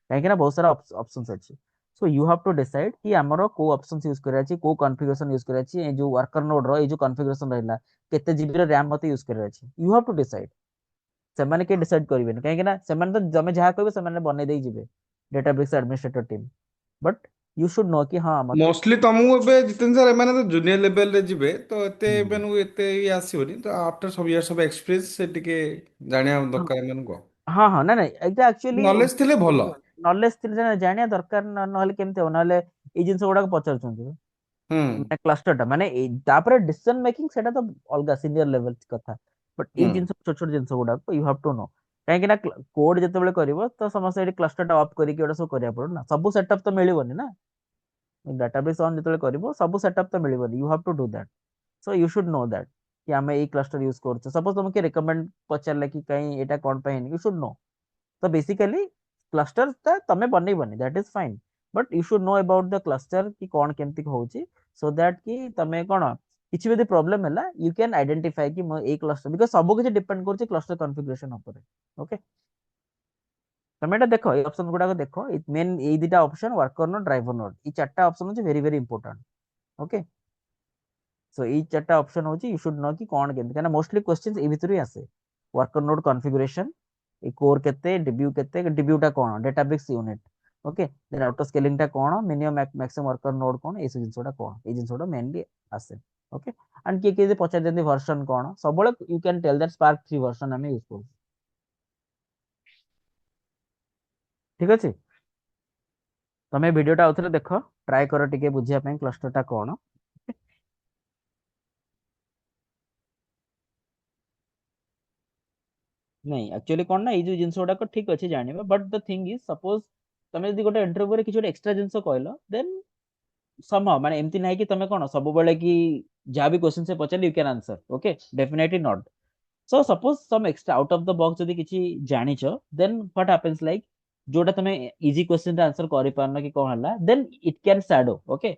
କାହିଁକି ନା ବହୁତ ସାରା ଅପସନ୍ସ ଅଛି so you have to decide କି ଆମର କୋଉ ଅପସନ୍ସ ୟୁଜ କରିବାର ଅଛି କୋଉ କନଫିଗରେସନ ୟୁଜ କରିବାର ଅଛି ଏଇ ଯୋଉ ୱାର୍କର ନୋଡ ର ଏଇ ଯୋଉ କନଫିଗରେସନ ରହିଲା କେତେ ଜିବି ର RAM ମତେ ୟୁଜ କରିବାର ଅଛି ୟୁ ହାଭ୍ ଟୁ ଡିସାଇଡ୍ ସେମାନେ କିଏ ଡିସାଇଡ୍ କରିବେନି କାହିଁକି ନା ସେମାନେ ତ ତମେ ଯାହା କହିବେ ସେମାନେ ବନେଇ ଦେଇ ଯିବେ Databricks administrator team but you should know कि हाँ मते ମୋଷ୍ଟଲି ତମକୁ ଏବେ ଜିତେନ୍ ସାର୍ ଏମାନେ ତ ଜୁନିୟର ଲେଭେଲରେ ଯିବେ ତ ଏତେ ହୁଁ ଏମାନଙ୍କୁ ଏତେ ଇଏ ଆସିବନି ତ ଆଫ୍ଟର ସବୁ ଇୟର୍ସ ଅଫ୍ ଏକ୍ସପିରିଏନ୍ସ ସେ ଟିକେ ଜାଣିବା ଦରକାର ଏମାନଙ୍କୁ हाँ हाँ ନାଇଁ ନାଇଁ ଏଇଟା ଆକ୍ଚୁଆଲି ନଲେଜ ଥିଲେ ଭଲ। ନଲେଜ ଥିଲେ ଜାଣିବା ଦରକାର ନହେଲେ କେମିତି ହବ ନହେଲେ ଏଇ ଜିନିଷ ଗୁଡାକ ପଚାରୁଛନ୍ତି ହୁଁ ମାନେ କ୍ଲଷ୍ଟର ଟା ମାନେ ତାପରେ ଡିସିଜନ ମେକିଂ ସେଟା ତ ଅଲଗା ସିନିୟର ଲେଭେଲ କଥା ବଟ୍ ଏଇ ହୁଁ ଜିନିଷ ଛୋଟ ଛୋଟ ଜିନିଷ ଗୁଡାକ ୟୁ ହାଭ୍ ଟୁ नो କାହିଁକି ନା କୋଡ ଯେତେବେଳେ କରିବ ତ ସମସ୍ତେ ଏଠି କ୍ଲଷ୍ଟର ଟା ଅଫ୍ କରିକି ଏଗୁଡା ସବୁ କରିବାକୁ ପଡିବ ନା ସବୁ ସେଟଅପ୍ ତ ମିଳିବନି ନା ଡାଟାବେସ୍ ଅନ୍ ଯେତେବେଳେ କରିବ ସବୁ ସେଟଅପ୍ ତ ମିଳିବନି you have to do that so you should know that कि ଆମେ ଏଇ କ୍ଲଷ୍ଟର ୟୁଜ କରୁଛୁ ସପୋଜ ତମକୁ କିଏ ରେକମେଣ୍ଡ ପଚାରିଲେ କି କାଇଁ ଏଇଟା କଣ ପାଇଁ ୟୁ ସୁଡ୍ नो तो बेसिकली क्लस्टर तमें बनइबनी that is fine but you should know about the cluster कि कौन केमती होची सो दैट कि तमें कौन किसी भी प्रॉब्लम है यू कैन आइडेंटिफाई कि ए क्लस्टर बिकॉज सब किसी डिपेंड कर क्लस्टर कॉन्फ़िगरेशन ऊपर ओके तमें एटा देखो ए ऑप्शन गुडा देखो मेन ए दुटा option worker node driver node ये चारटा ऑप्शन होची very very important okay so ये चारटा ऑप्शन होची यू शुड नो कि कौन केमती काना मोस्टली क्वेश्चंस ए भितर ही आसे वर्कर नोड कॉन्फ़िगरेशन ए कोर केते डिब्यू टा कोन Databricks unit okay then auto scaling टा कोन मिनिमम मैक्सिमम वर्कर नोड कोन ए जिंसोटा कोन ए जिंसोटा मेनली आसे ओके एंड के पचार देती वर्जन कोन सबले you can tell that Spark 3 version हम यूज करू ठीक अछि तमे वीडियोटा आउथरे देखो ट्राई करो टिके बुझिया ପାଇଁ क्लस्टर टा कोन नहीं एक्चुअली कौन ना ये जो जिनस गुड़ाक ठीक अच्छे जानिबा but the thing is suppose तमे यदि गोटे इंटरव्यू रे किछि गोटे एक्स्ट्रा जिनस कहलो देन समहाउ माने एमती नाही कि तमे कोन सब बेले कि जहाँ भी क्वेश्चन से पचारे you can answer okay definitely not so suppose some extra out of the box यदि किछि जानिଛ देन व्हाट हैपेंस लाइक जोटा तमे इजी क्वेश्चन रे आंसर करि पारन कि कोन हला then it can shadow okay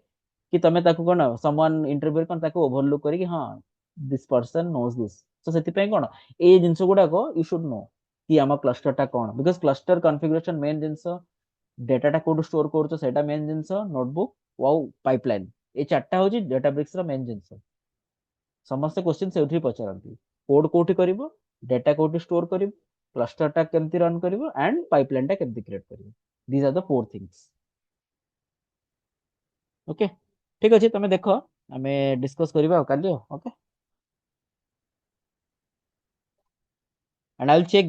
कि तमे ताको कोन समवन इंटरव्यू कोन ताको ओवरलुक करी कि हां this person knows this so सेति पे कोन ए जिंस गुडा को यू शुड नो कि आम क्लस्टर टा कोन बिकॉज़ क्लस्टर कॉन्फ़िगरेशन मेन जिंस डेटा टा कोड स्टोर करतो सेटा मेन जिंस नोटबुक वाउ पाइपलाइन ए चारटा होची डेटाब्रिक्स रो मेन जिंस समस्त क्वेश्चन से उठी पचारती कोड कोठी करिवो डेटा कोठी स्टोर करिवो क्लस्टर टा केमती रन करिवो एंड पाइपलाइन टा केमती क्रिएट करिवो these are the four things okay ठीक अछि तमे देखो हमें डिस्कस करिवा काली okay and I will check